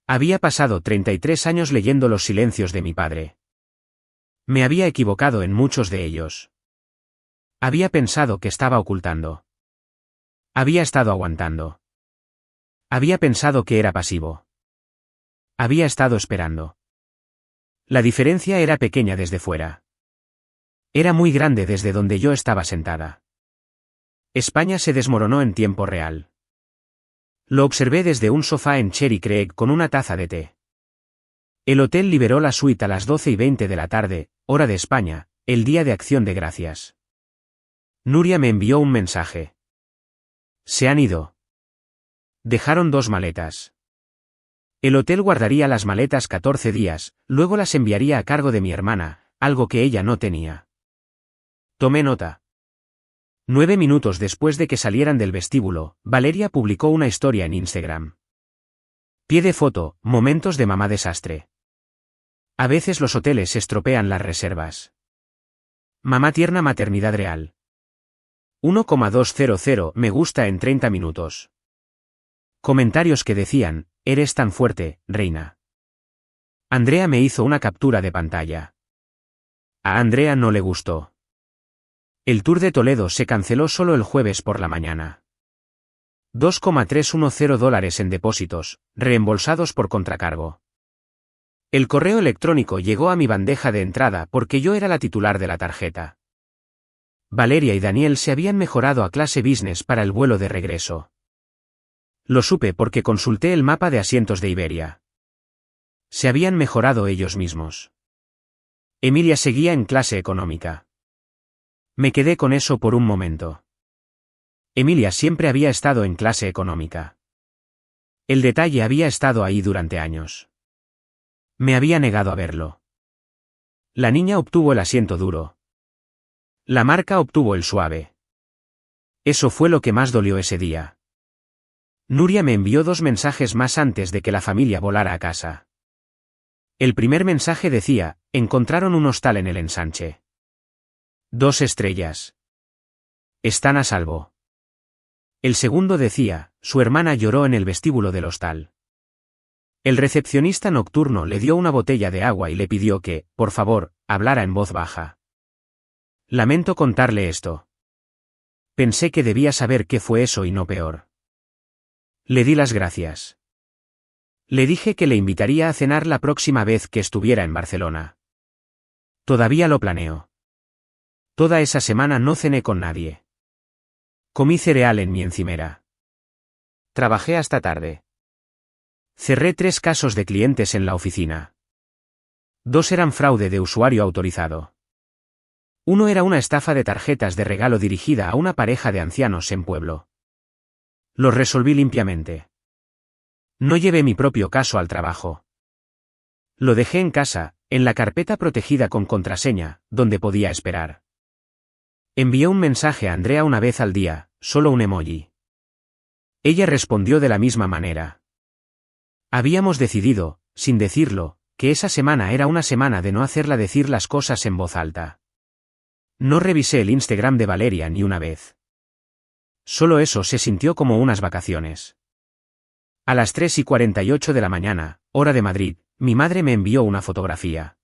Había pasado 33 años leyendo los silencios de mi padre. Me había equivocado en muchos de ellos. Había pensado que estaba ocultando. Había estado aguantando. Había pensado que era pasivo. Había estado esperando. La diferencia era pequeña desde fuera. Era muy grande desde donde yo estaba sentada. España se desmoronó en tiempo real. Lo observé desde un sofá en Cherry Creek con una taza de té. El hotel liberó la suite a las 12:20 de la tarde, hora de España, el día de Acción de Gracias. Nuria me envió un mensaje. Se han ido. Dejaron 2 maletas. El hotel guardaría las maletas 14 días, luego las enviaría a cargo de mi hermana, algo que ella no tenía. Tomé nota. 9 minutos después de que salieran del vestíbulo, Valeria publicó una historia en Instagram. Pie de foto, momentos de mamá desastre. A veces los hoteles estropean las reservas. Mamá tierna maternidad real. 1,200 me gusta en 30 minutos. Comentarios que decían, eres tan fuerte, reina. Andrea me hizo una captura de pantalla. A Andrea no le gustó. El Tour de Toledo se canceló solo el jueves por la mañana. $2,310 en depósitos, reembolsados por contracargo. El correo electrónico llegó a mi bandeja de entrada porque yo era la titular de la tarjeta. Valeria y Daniel se habían mejorado a clase business para el vuelo de regreso. Lo supe porque consulté el mapa de asientos de Iberia. Se habían mejorado ellos mismos. Emilia seguía en clase económica. Me quedé con eso por un momento. Emilia siempre había estado en clase económica. El detalle había estado ahí durante años. Me había negado a verlo. La niña obtuvo el asiento duro. La marca obtuvo el suave. Eso fue lo que más dolió ese día. Nuria me envió 2 mensajes más antes de que la familia volara a casa. El primer mensaje decía, encontraron un hostal en el ensanche. 2 estrellas. Están a salvo. El segundo decía, su hermana lloró en el vestíbulo del hostal. El recepcionista nocturno le dio una botella de agua y le pidió que, por favor, hablara en voz baja. Lamento contarle esto. Pensé que debía saber qué fue eso y no peor. Le di las gracias. Le dije que le invitaría a cenar la próxima vez que estuviera en Barcelona. Todavía lo planeo. Toda esa semana no cené con nadie. Comí cereal en mi encimera. Trabajé hasta tarde. Cerré 3 casos de clientes en la oficina. 2 eran fraude de usuario autorizado. 1 era una estafa de tarjetas de regalo dirigida a una pareja de ancianos en pueblo. Los resolví limpiamente. No llevé mi propio caso al trabajo. Lo dejé en casa, en la carpeta protegida con contraseña, donde podía esperar. Envié un mensaje a Andrea una vez al día, solo un emoji. Ella respondió de la misma manera. Habíamos decidido, sin decirlo, que esa semana era una semana de no hacerla decir las cosas en voz alta. No revisé el Instagram de Valeria ni una vez. Solo eso se sintió como unas vacaciones. A las 3:48 de la mañana, hora de Madrid, mi madre me envió una fotografía.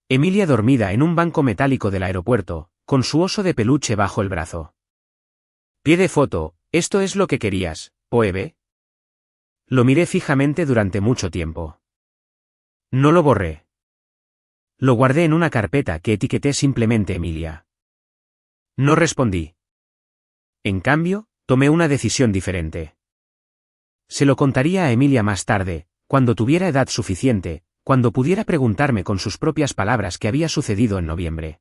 Emilia dormida en un banco metálico del aeropuerto, con su oso de peluche bajo el brazo. Pie de foto, ¿esto es lo que querías, Poebe? Lo miré fijamente durante mucho tiempo. No lo borré. Lo guardé en una carpeta que etiqueté simplemente Emilia. No respondí. En cambio, tomé una decisión diferente. Se lo contaría a Emilia más tarde, cuando tuviera edad suficiente, cuando pudiera preguntarme con sus propias palabras qué había sucedido en noviembre.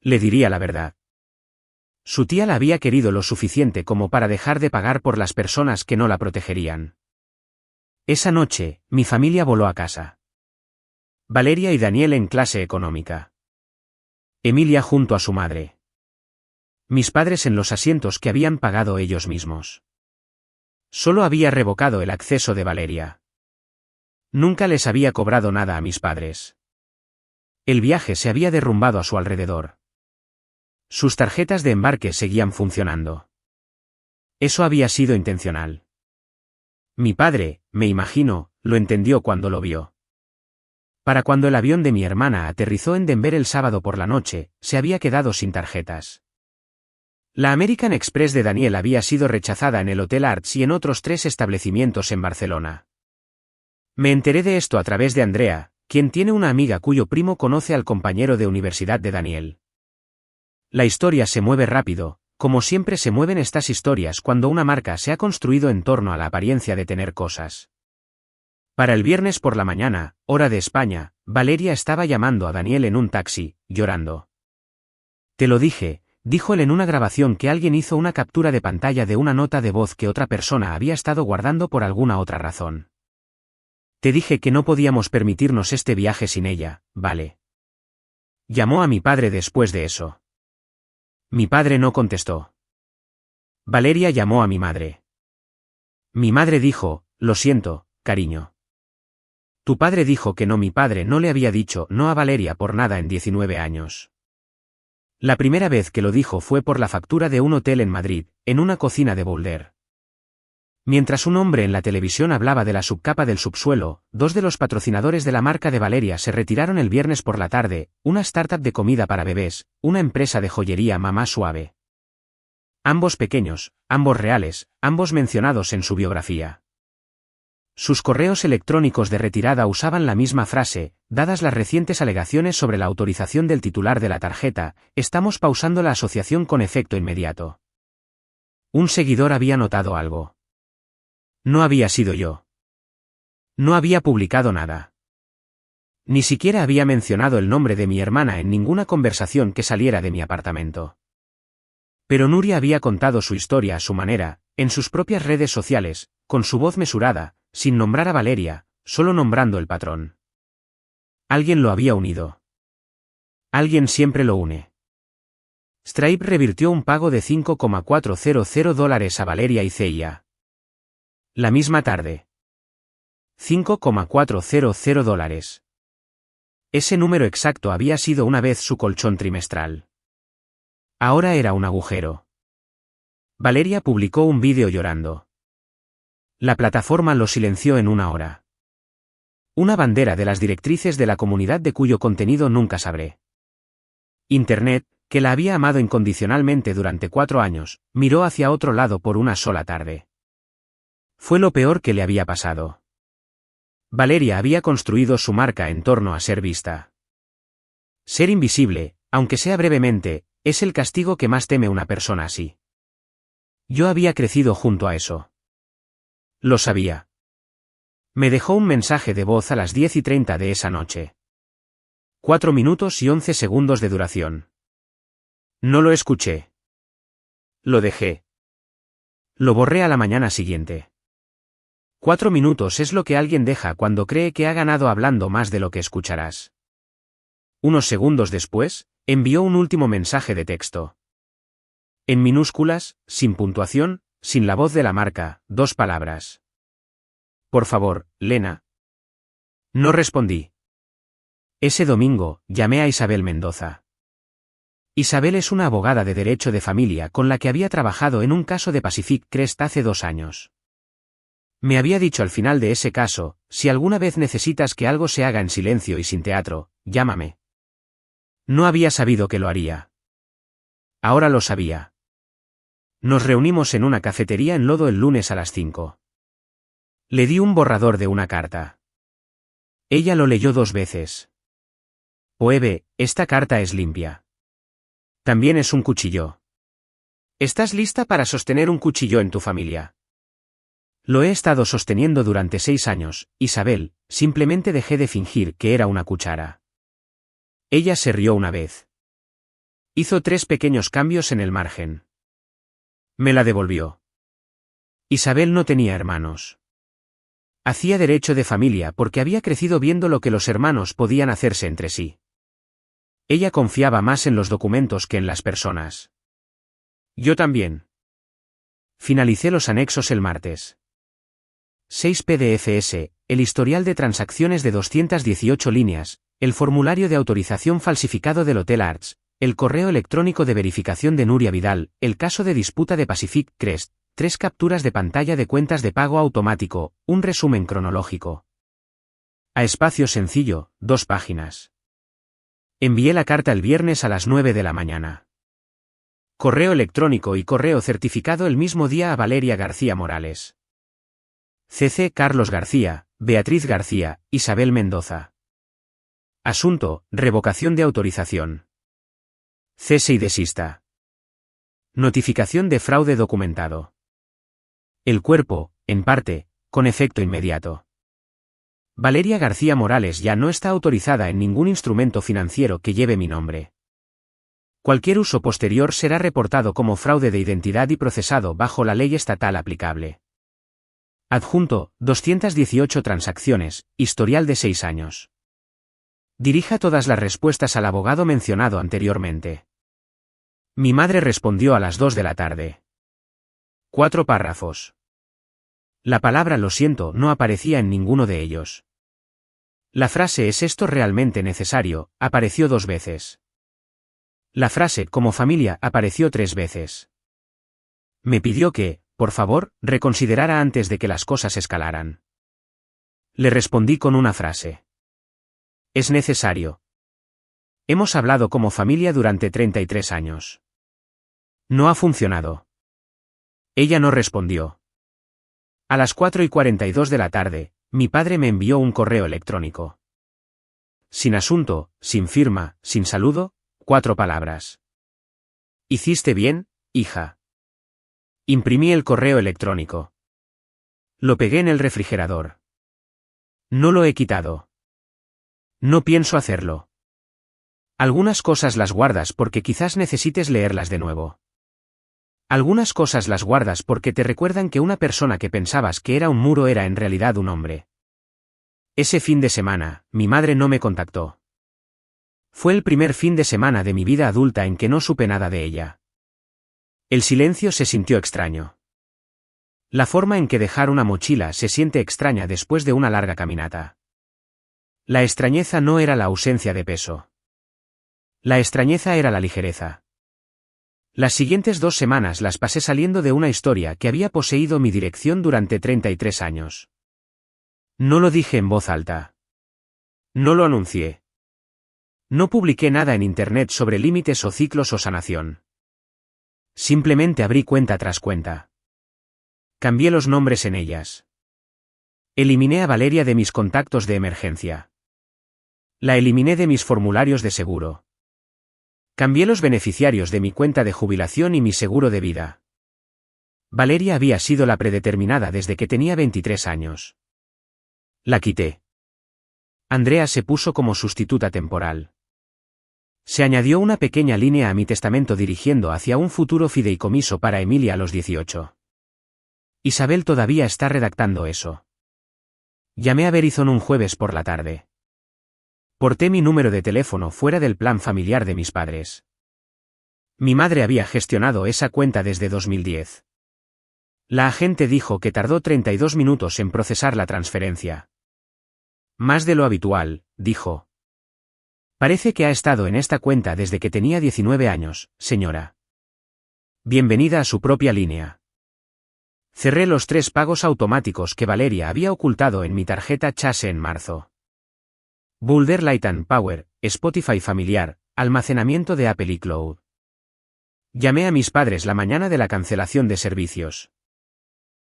Le diría la verdad. Su tía la había querido lo suficiente como para dejar de pagar por las personas que no la protegerían. Esa noche, mi familia voló a casa. Valeria y Daniel en clase económica. Emilia junto a su madre. Mis padres en los asientos que habían pagado ellos mismos. Solo había revocado el acceso de Valeria. Nunca les había cobrado nada a mis padres. El viaje se había derrumbado a su alrededor. Sus tarjetas de embarque seguían funcionando. Eso había sido intencional. Mi padre, me imagino, lo entendió cuando lo vio. Para cuando el avión de mi hermana aterrizó en Denver el sábado por la noche, se había quedado sin tarjetas. La American Express de Daniel había sido rechazada en el Hotel Arts y en otros 3 establecimientos en Barcelona. Me enteré de esto a través de Andrea, quien tiene una amiga cuyo primo conoce al compañero de universidad de Daniel. La historia se mueve rápido, como siempre se mueven estas historias cuando una marca se ha construido en torno a la apariencia de tener cosas. Para el viernes por la mañana, hora de España, Valeria estaba llamando a Daniel en un taxi, llorando. Te lo dije, dijo él en una grabación que alguien hizo una captura de pantalla de una nota de voz que otra persona había estado guardando por alguna otra razón. Te dije que no podíamos permitirnos este viaje sin ella, ¿vale? Llamó a mi padre después de eso. Mi padre no contestó. Valeria llamó a mi madre. Mi madre dijo, lo siento, cariño. Tu padre dijo que no. Mi padre no le había dicho no a Valeria por nada en 19 años. La primera vez que lo dijo fue por la factura de un hotel en Madrid, en una cocina de Boulder. Mientras un hombre en la televisión hablaba de la subcapa del subsuelo, 2 de los patrocinadores de la marca de Valeria se retiraron el viernes por la tarde, una startup de comida para bebés, una empresa de joyería Mamá Suave. Ambos pequeños, ambos reales, ambos mencionados en su biografía. Sus correos electrónicos de retirada usaban la misma frase, dadas las recientes alegaciones sobre la autorización del titular de la tarjeta, estamos pausando la asociación con efecto inmediato. Un seguidor había notado algo. No había sido yo. No había publicado nada. Ni siquiera había mencionado el nombre de mi hermana en ninguna conversación que saliera de mi apartamento. Pero Nuria había contado su historia a su manera, en sus propias redes sociales, con su voz mesurada, sin nombrar a Valeria, solo nombrando el patrón. Alguien lo había unido. Alguien siempre lo une. Stripe revirtió un pago de $5,400 a Valeria y CIA. La misma tarde. $5,400. Ese número exacto había sido una vez su colchón trimestral. Ahora era un agujero. Valeria publicó un vídeo llorando. La plataforma lo silenció en 1 hora. Una bandera de las directrices de la comunidad de cuyo contenido nunca sabré. Internet, que la había amado incondicionalmente durante 4 años, miró hacia otro lado por una sola tarde. Fue lo peor que le había pasado. Valeria había construido su marca en torno a ser vista. Ser invisible, aunque sea brevemente, es el castigo que más teme una persona así. Yo había crecido junto a eso. Lo sabía. Me dejó un mensaje de voz a las 10:30 de esa noche. 4 minutos y 11 segundos de duración. No lo escuché. Lo dejé. Lo borré a la mañana siguiente. 4 minutos es lo que alguien deja cuando cree que ha ganado hablando más de lo que escucharás. Unos segundos después, envió un último mensaje de texto. En minúsculas, sin puntuación, sin la voz de la marca, 2 palabras. Por favor, Lena. No respondí. Ese domingo, llamé a Isabel Mendoza. Isabel es una abogada de derecho de familia con la que había trabajado en un caso de Pacific Crest hace 2 años. Me había dicho al final de ese caso, si alguna vez necesitas que algo se haga en silencio y sin teatro, llámame. No había sabido que lo haría. Ahora lo sabía. Nos reunimos en una cafetería en Lodo el lunes a las 5. Le di un borrador de una carta. Ella lo leyó 2 veces. Oebe, esta carta es limpia. También es un cuchillo. ¿Estás lista para sostener un cuchillo en tu familia? Lo he estado sosteniendo durante 6 años, Isabel, simplemente dejé de fingir que era una cuchara. Ella se rió una vez. Hizo 3 pequeños cambios en el margen. Me la devolvió. Isabel no tenía hermanos. Hacía derecho de familia porque había crecido viendo lo que los hermanos podían hacerse entre sí. Ella confiaba más en los documentos que en las personas. Yo también. Finalicé los anexos el martes. 6 PDFs, el historial de transacciones de 218 líneas, el formulario de autorización falsificado del Hotel Arts, el correo electrónico de verificación de Nuria Vidal, el caso de disputa de Pacific Crest, 3 capturas de pantalla de cuentas de pago automático, un resumen cronológico. A espacio sencillo, 2 páginas. Envié la carta el viernes a las 9 de la mañana. Correo electrónico y correo certificado el mismo día a Valeria García Morales. CC Carlos García, Beatriz García, Isabel Mendoza. Asunto, revocación de autorización. Cese y desista. Notificación de fraude documentado. El cuerpo, en parte, con efecto inmediato. Valeria García Morales ya no está autorizada en ningún instrumento financiero que lleve mi nombre. Cualquier uso posterior será reportado como fraude de identidad y procesado bajo la ley estatal aplicable. Adjunto, 218 transacciones, historial de 6 años. Dirija todas las respuestas al abogado mencionado anteriormente. Mi madre respondió a las 2 de la tarde. 4 párrafos. La palabra lo siento no aparecía en ninguno de ellos. La frase ¿es esto realmente necesario? Apareció 2 veces. La frase como familia apareció 3 veces. Me pidió que, por favor, reconsiderara antes de que las cosas escalaran. Le respondí con una frase. Es necesario. Hemos hablado como familia durante 33 años. No ha funcionado. Ella no respondió. A las 4:42 de la tarde, mi padre me envió un correo electrónico. Sin asunto, sin firma, sin saludo, 4 palabras. ¿Hiciste bien, hija? Imprimí el correo electrónico. Lo pegué en el refrigerador. No lo he quitado. No pienso hacerlo. Algunas cosas las guardas porque quizás necesites leerlas de nuevo. Algunas cosas las guardas porque te recuerdan que una persona que pensabas que era un muro era en realidad un hombre. Ese fin de semana, mi madre no me contactó. Fue el primer fin de semana de mi vida adulta en que no supe nada de ella. El silencio se sintió extraño. La forma en que dejar una mochila se siente extraña después de una larga caminata. La extrañeza no era la ausencia de peso. La extrañeza era la ligereza. Las siguientes 2 semanas las pasé saliendo de una historia que había poseído mi dirección durante 33 años. No lo dije en voz alta. No lo anuncié. No publiqué nada en internet sobre límites o ciclos o sanación. Simplemente abrí cuenta tras cuenta. Cambié los nombres en ellas. Eliminé a Valeria de mis contactos de emergencia. La eliminé de mis formularios de seguro. Cambié los beneficiarios de mi cuenta de jubilación y mi seguro de vida. Valeria había sido la predeterminada desde que tenía 23 años. La quité. Andrea se puso como sustituta temporal. Se añadió una pequeña línea a mi testamento dirigiendo hacia un futuro fideicomiso para Emilia a los 18. Isabel todavía está redactando eso. Llamé a Verizon un jueves por la tarde. Porté mi número de teléfono fuera del plan familiar de mis padres. Mi madre había gestionado esa cuenta desde 2010. La agente dijo que tardó 32 minutos en procesar la transferencia. Más de lo habitual, dijo. Parece que ha estado en esta cuenta desde que tenía 19 años, señora. Bienvenida a su propia línea. Cerré los 3 pagos automáticos que Valeria había ocultado en mi tarjeta Chase en marzo. Boulder Light and Power, Spotify familiar, almacenamiento de Apple iCloud. Llamé a mis padres la mañana de la cancelación de servicios.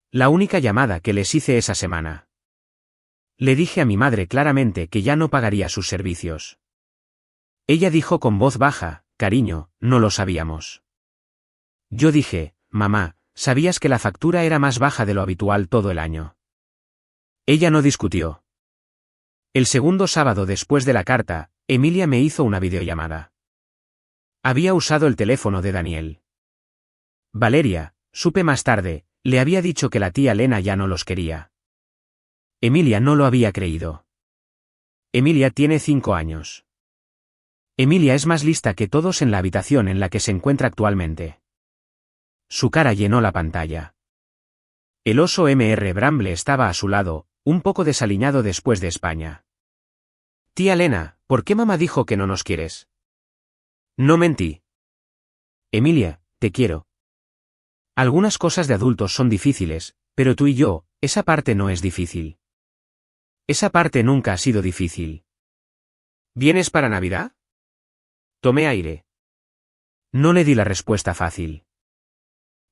La única llamada que les hice esa semana. Le dije a mi madre claramente que ya no pagaría sus servicios. Ella dijo con voz baja, cariño, no lo sabíamos. Yo dije, mamá, ¿sabías que la factura era más baja de lo habitual todo el año? Ella no discutió. El segundo sábado después de la carta, Emilia me hizo una videollamada. Había usado el teléfono de Daniel. Valeria, supe más tarde, le había dicho que la tía Lena ya no los quería. Emilia no lo había creído. Emilia tiene 5 años. Emilia es más lista que todos en la habitación en la que se encuentra actualmente. Su cara llenó la pantalla. El oso Mr. Bramble estaba a su lado, un poco desaliñado después de España. Tía Lena, ¿por qué mamá dijo que no nos quieres? No mentí. Emilia, te quiero. Algunas cosas de adultos son difíciles, pero tú y yo, esa parte no es difícil. Esa parte nunca ha sido difícil. ¿Vienes para Navidad? Tomé aire. No le di la respuesta fácil.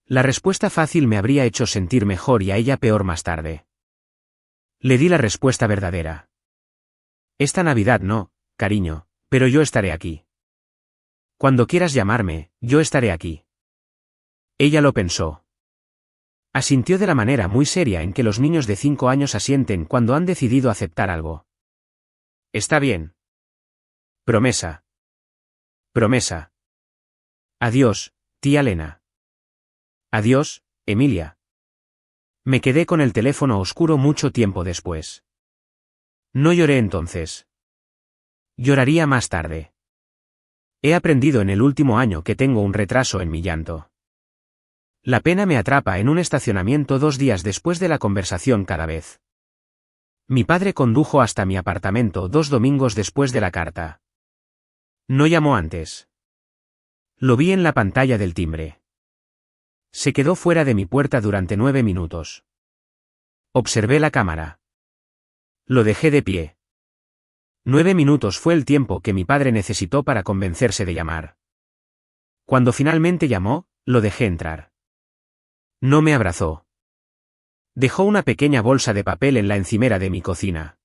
La respuesta fácil me habría hecho sentir mejor y a ella peor más tarde. Le di la respuesta verdadera. Esta Navidad no, cariño, pero yo estaré aquí. Cuando quieras llamarme, yo estaré aquí. Ella lo pensó. Asintió de la manera muy seria en que los niños de 5 años asienten cuando han decidido aceptar algo. Está bien. Promesa. Promesa. Adiós, tía Lena. Adiós, Emilia. Me quedé con el teléfono oscuro mucho tiempo después. No lloré entonces. Lloraría más tarde. He aprendido en el último año que tengo un retraso en mi llanto. La pena me atrapa en un estacionamiento 2 días después de la conversación cada vez. Mi padre condujo hasta mi apartamento 2 domingos después de la carta. No llamó antes. Lo vi en la pantalla del timbre. Se quedó fuera de mi puerta durante 9 minutos. Observé la cámara. Lo dejé de pie. 9 minutos fue el tiempo que mi padre necesitó para convencerse de llamar. Cuando finalmente llamó, lo dejé entrar. No me abrazó. Dejó una pequeña bolsa de papel en la encimera de mi cocina.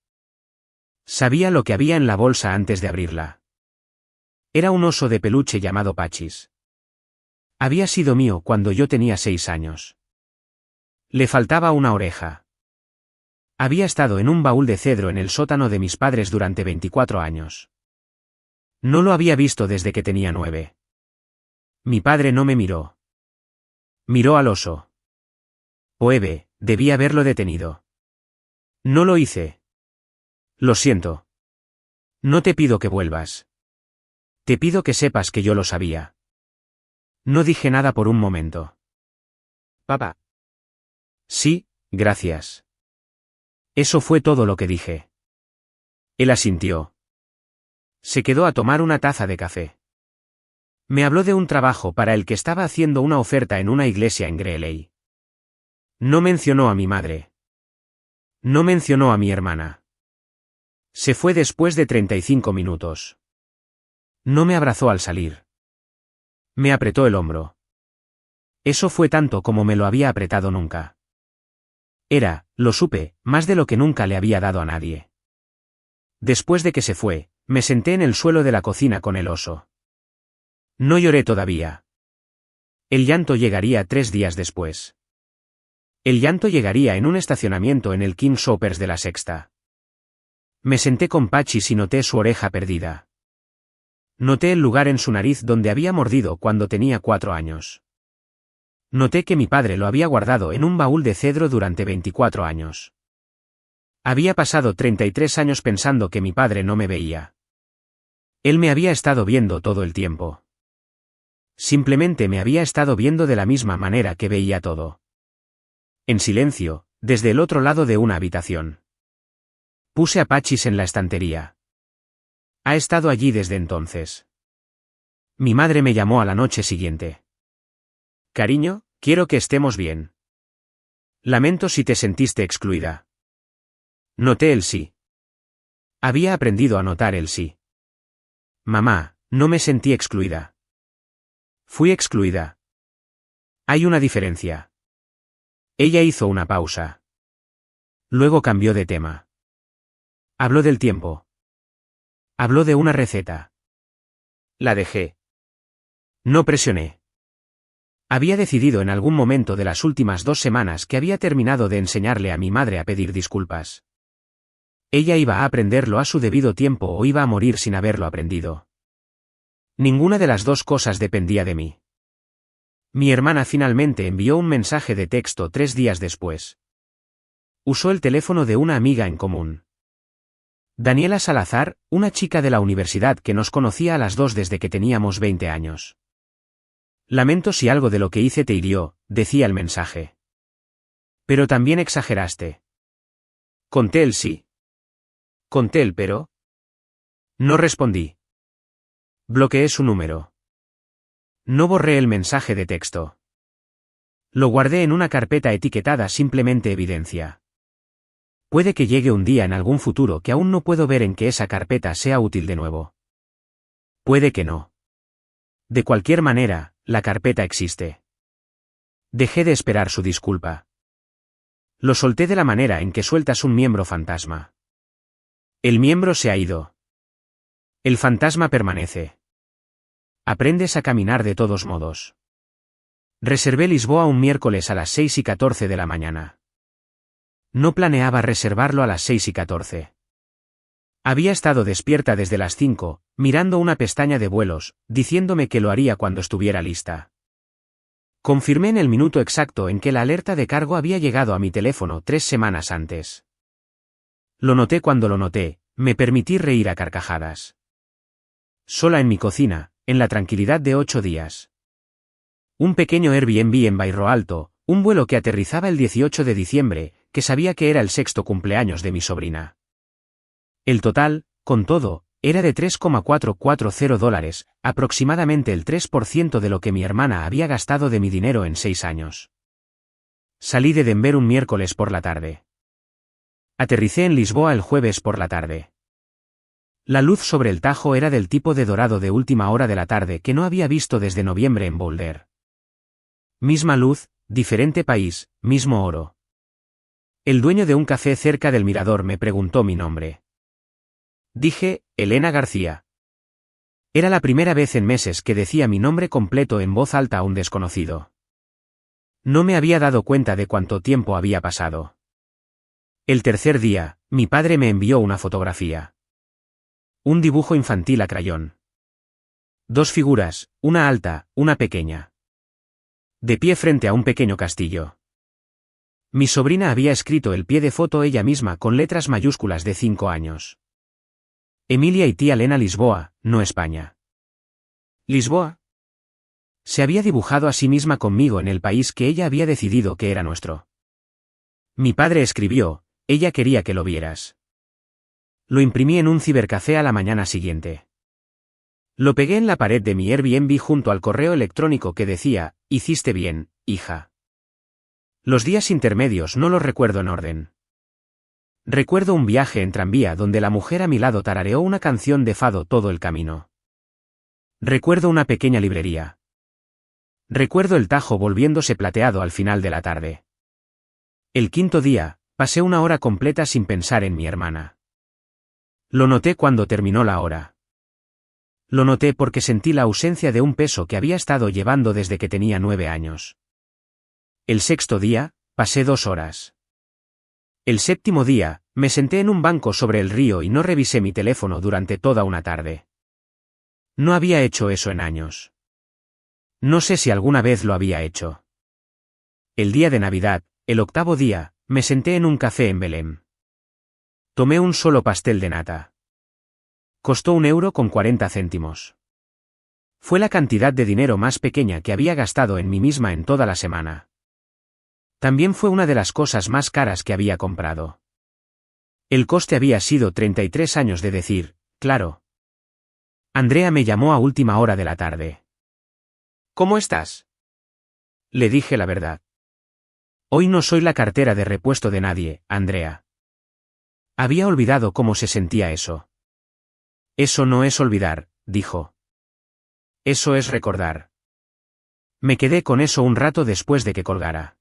Sabía lo que había en la bolsa antes de abrirla. Era un oso de peluche llamado Pachis. Había sido mío cuando yo tenía 6 años. Le faltaba una oreja. Había estado en un baúl de cedro en el sótano de mis padres durante 24 años. No lo había visto desde que tenía 9. Mi padre no me miró. Miró al oso. Phoebe, debí haberlo detenido. No lo hice. Lo siento. No te pido que vuelvas. Te pido que sepas que yo lo sabía. No dije nada por un momento. Papá. Sí, gracias. Eso fue todo lo que dije. Él asintió. Se quedó a tomar una taza de café. Me habló de un trabajo para el que estaba haciendo una oferta en una iglesia en Greeley. No mencionó a mi madre. No mencionó a mi hermana. Se fue después de 35 minutos. No me abrazó al salir. Me apretó el hombro. Eso fue tanto como me lo había apretado nunca. Era, lo supe, más de lo que nunca le había dado a nadie. Después de que se fue, me senté en el suelo de la cocina con el oso. No lloré todavía. El llanto llegaría 3 días después. El llanto llegaría en un estacionamiento en el King Soppers de la Sexta. Me senté con Pachis y noté su oreja perdida. Noté el lugar en su nariz donde había mordido cuando tenía 4 años. Noté que mi padre lo había guardado en un baúl de cedro durante 24 años. Había pasado 33 años pensando que mi padre no me veía. Él me había estado viendo todo el tiempo. Simplemente me había estado viendo de la misma manera que veía todo. En silencio, desde el otro lado de una habitación. Puse a Pachis en la estantería. Ha estado allí desde entonces. Mi madre me llamó a la noche siguiente. Cariño, quiero que estemos bien. Lamento si te sentiste excluida. Noté el sí. Había aprendido a notar el sí. Mamá, no me sentí excluida. Fui excluida. Hay una diferencia. Ella hizo una pausa. Luego cambió de tema. Habló del tiempo. Habló de una receta. La dejé. No presioné. Había decidido en algún momento de las últimas 2 semanas que había terminado de enseñarle a mi madre a pedir disculpas. Ella iba a aprenderlo a su debido tiempo o iba a morir sin haberlo aprendido. Ninguna de las 2 cosas dependía de mí. Mi hermana finalmente envió un mensaje de texto 3 días después. Usó el teléfono de una amiga en común. Daniela Salazar, una chica de la universidad que nos conocía a las 2 desde que teníamos 20 años. Lamento si algo de lo que hice te hirió, decía el mensaje. Pero también exageraste. Conté el sí. Conté el pero. No respondí. Bloqueé su número. No borré el mensaje de texto. Lo guardé en una carpeta etiquetada simplemente evidencia. Puede que llegue un día en algún futuro que aún no puedo ver en que esa carpeta sea útil de nuevo. Puede que no. De cualquier manera, la carpeta existe. Dejé de esperar su disculpa. Lo solté de la manera en que sueltas un miembro fantasma. El miembro se ha ido. El fantasma permanece. Aprendes a caminar de todos modos. Reservé Lisboa un miércoles a las 6:14 de la mañana. No planeaba reservarlo a las 6:14. Había estado despierta desde las 5, mirando una pestaña de vuelos, diciéndome que lo haría cuando estuviera lista. Confirmé en el minuto exacto en que la alerta de cargo había llegado a mi teléfono 3 semanas antes. Lo noté cuando lo noté, me permití reír a carcajadas. Sola en mi cocina, en la tranquilidad de 8 días. Un pequeño Airbnb en Bairro Alto, un vuelo que aterrizaba el 18 de diciembre, que sabía que era el 6º cumpleaños de mi sobrina. El total, con todo, era de $3,440, aproximadamente el 3% de lo que mi hermana había gastado de mi dinero en 6 años. Salí de Denver un miércoles por la tarde. Aterricé en Lisboa el jueves por la tarde. La luz sobre el Tajo era del tipo de dorado de última hora de la tarde que no había visto desde noviembre en Boulder. Misma luz, diferente país, mismo oro. El dueño de un café cerca del mirador me preguntó mi nombre. Dije, Elena García. Era la primera vez en meses que decía mi nombre completo en voz alta a un desconocido. No me había dado cuenta de cuánto tiempo había pasado. El tercer día, mi padre me envió una fotografía. Un dibujo infantil a crayón. 2 figuras, una alta, una pequeña. De pie frente a un pequeño castillo. Mi sobrina había escrito el pie de foto ella misma con letras mayúsculas de 5 años. Emilia y tía Elena Lisboa, no España. ¿Lisboa? Se había dibujado a sí misma conmigo en el país que ella había decidido que era nuestro. Mi padre escribió, ella quería que lo vieras. Lo imprimí en un cibercafé a la mañana siguiente. Lo pegué en la pared de mi Airbnb junto al correo electrónico que decía, hiciste bien, hija. Los días intermedios no los recuerdo en orden. Recuerdo un viaje en tranvía donde la mujer a mi lado tarareó una canción de fado todo el camino. Recuerdo una pequeña librería. Recuerdo el Tajo volviéndose plateado al final de la tarde. El quinto día, pasé una hora completa sin pensar en mi hermana. Lo noté cuando terminó la hora. Lo noté porque sentí la ausencia de un peso que había estado llevando desde que tenía 9 años. El sexto día, pasé 2 horas. El séptimo día, me senté en un banco sobre el río y no revisé mi teléfono durante toda una tarde. No había hecho eso en años. No sé si alguna vez lo había hecho. El día de Navidad, el octavo día, me senté en un café en Belém. Tomé un solo pastel de nata. Costó €1,40. Fue la cantidad de dinero más pequeña que había gastado en mí misma en toda la semana. También fue una de las cosas más caras que había comprado. El coste había sido 33 años de decir, claro. Andrea me llamó a última hora de la tarde. ¿Cómo estás? Le dije la verdad. Hoy no soy la cartera de repuesto de nadie, Andrea. Había olvidado cómo se sentía eso. Eso no es olvidar, dijo. Eso es recordar. Me quedé con eso un rato después de que colgara.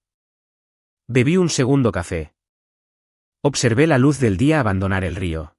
Bebí un segundo café. Observé la luz del día abandonar el río.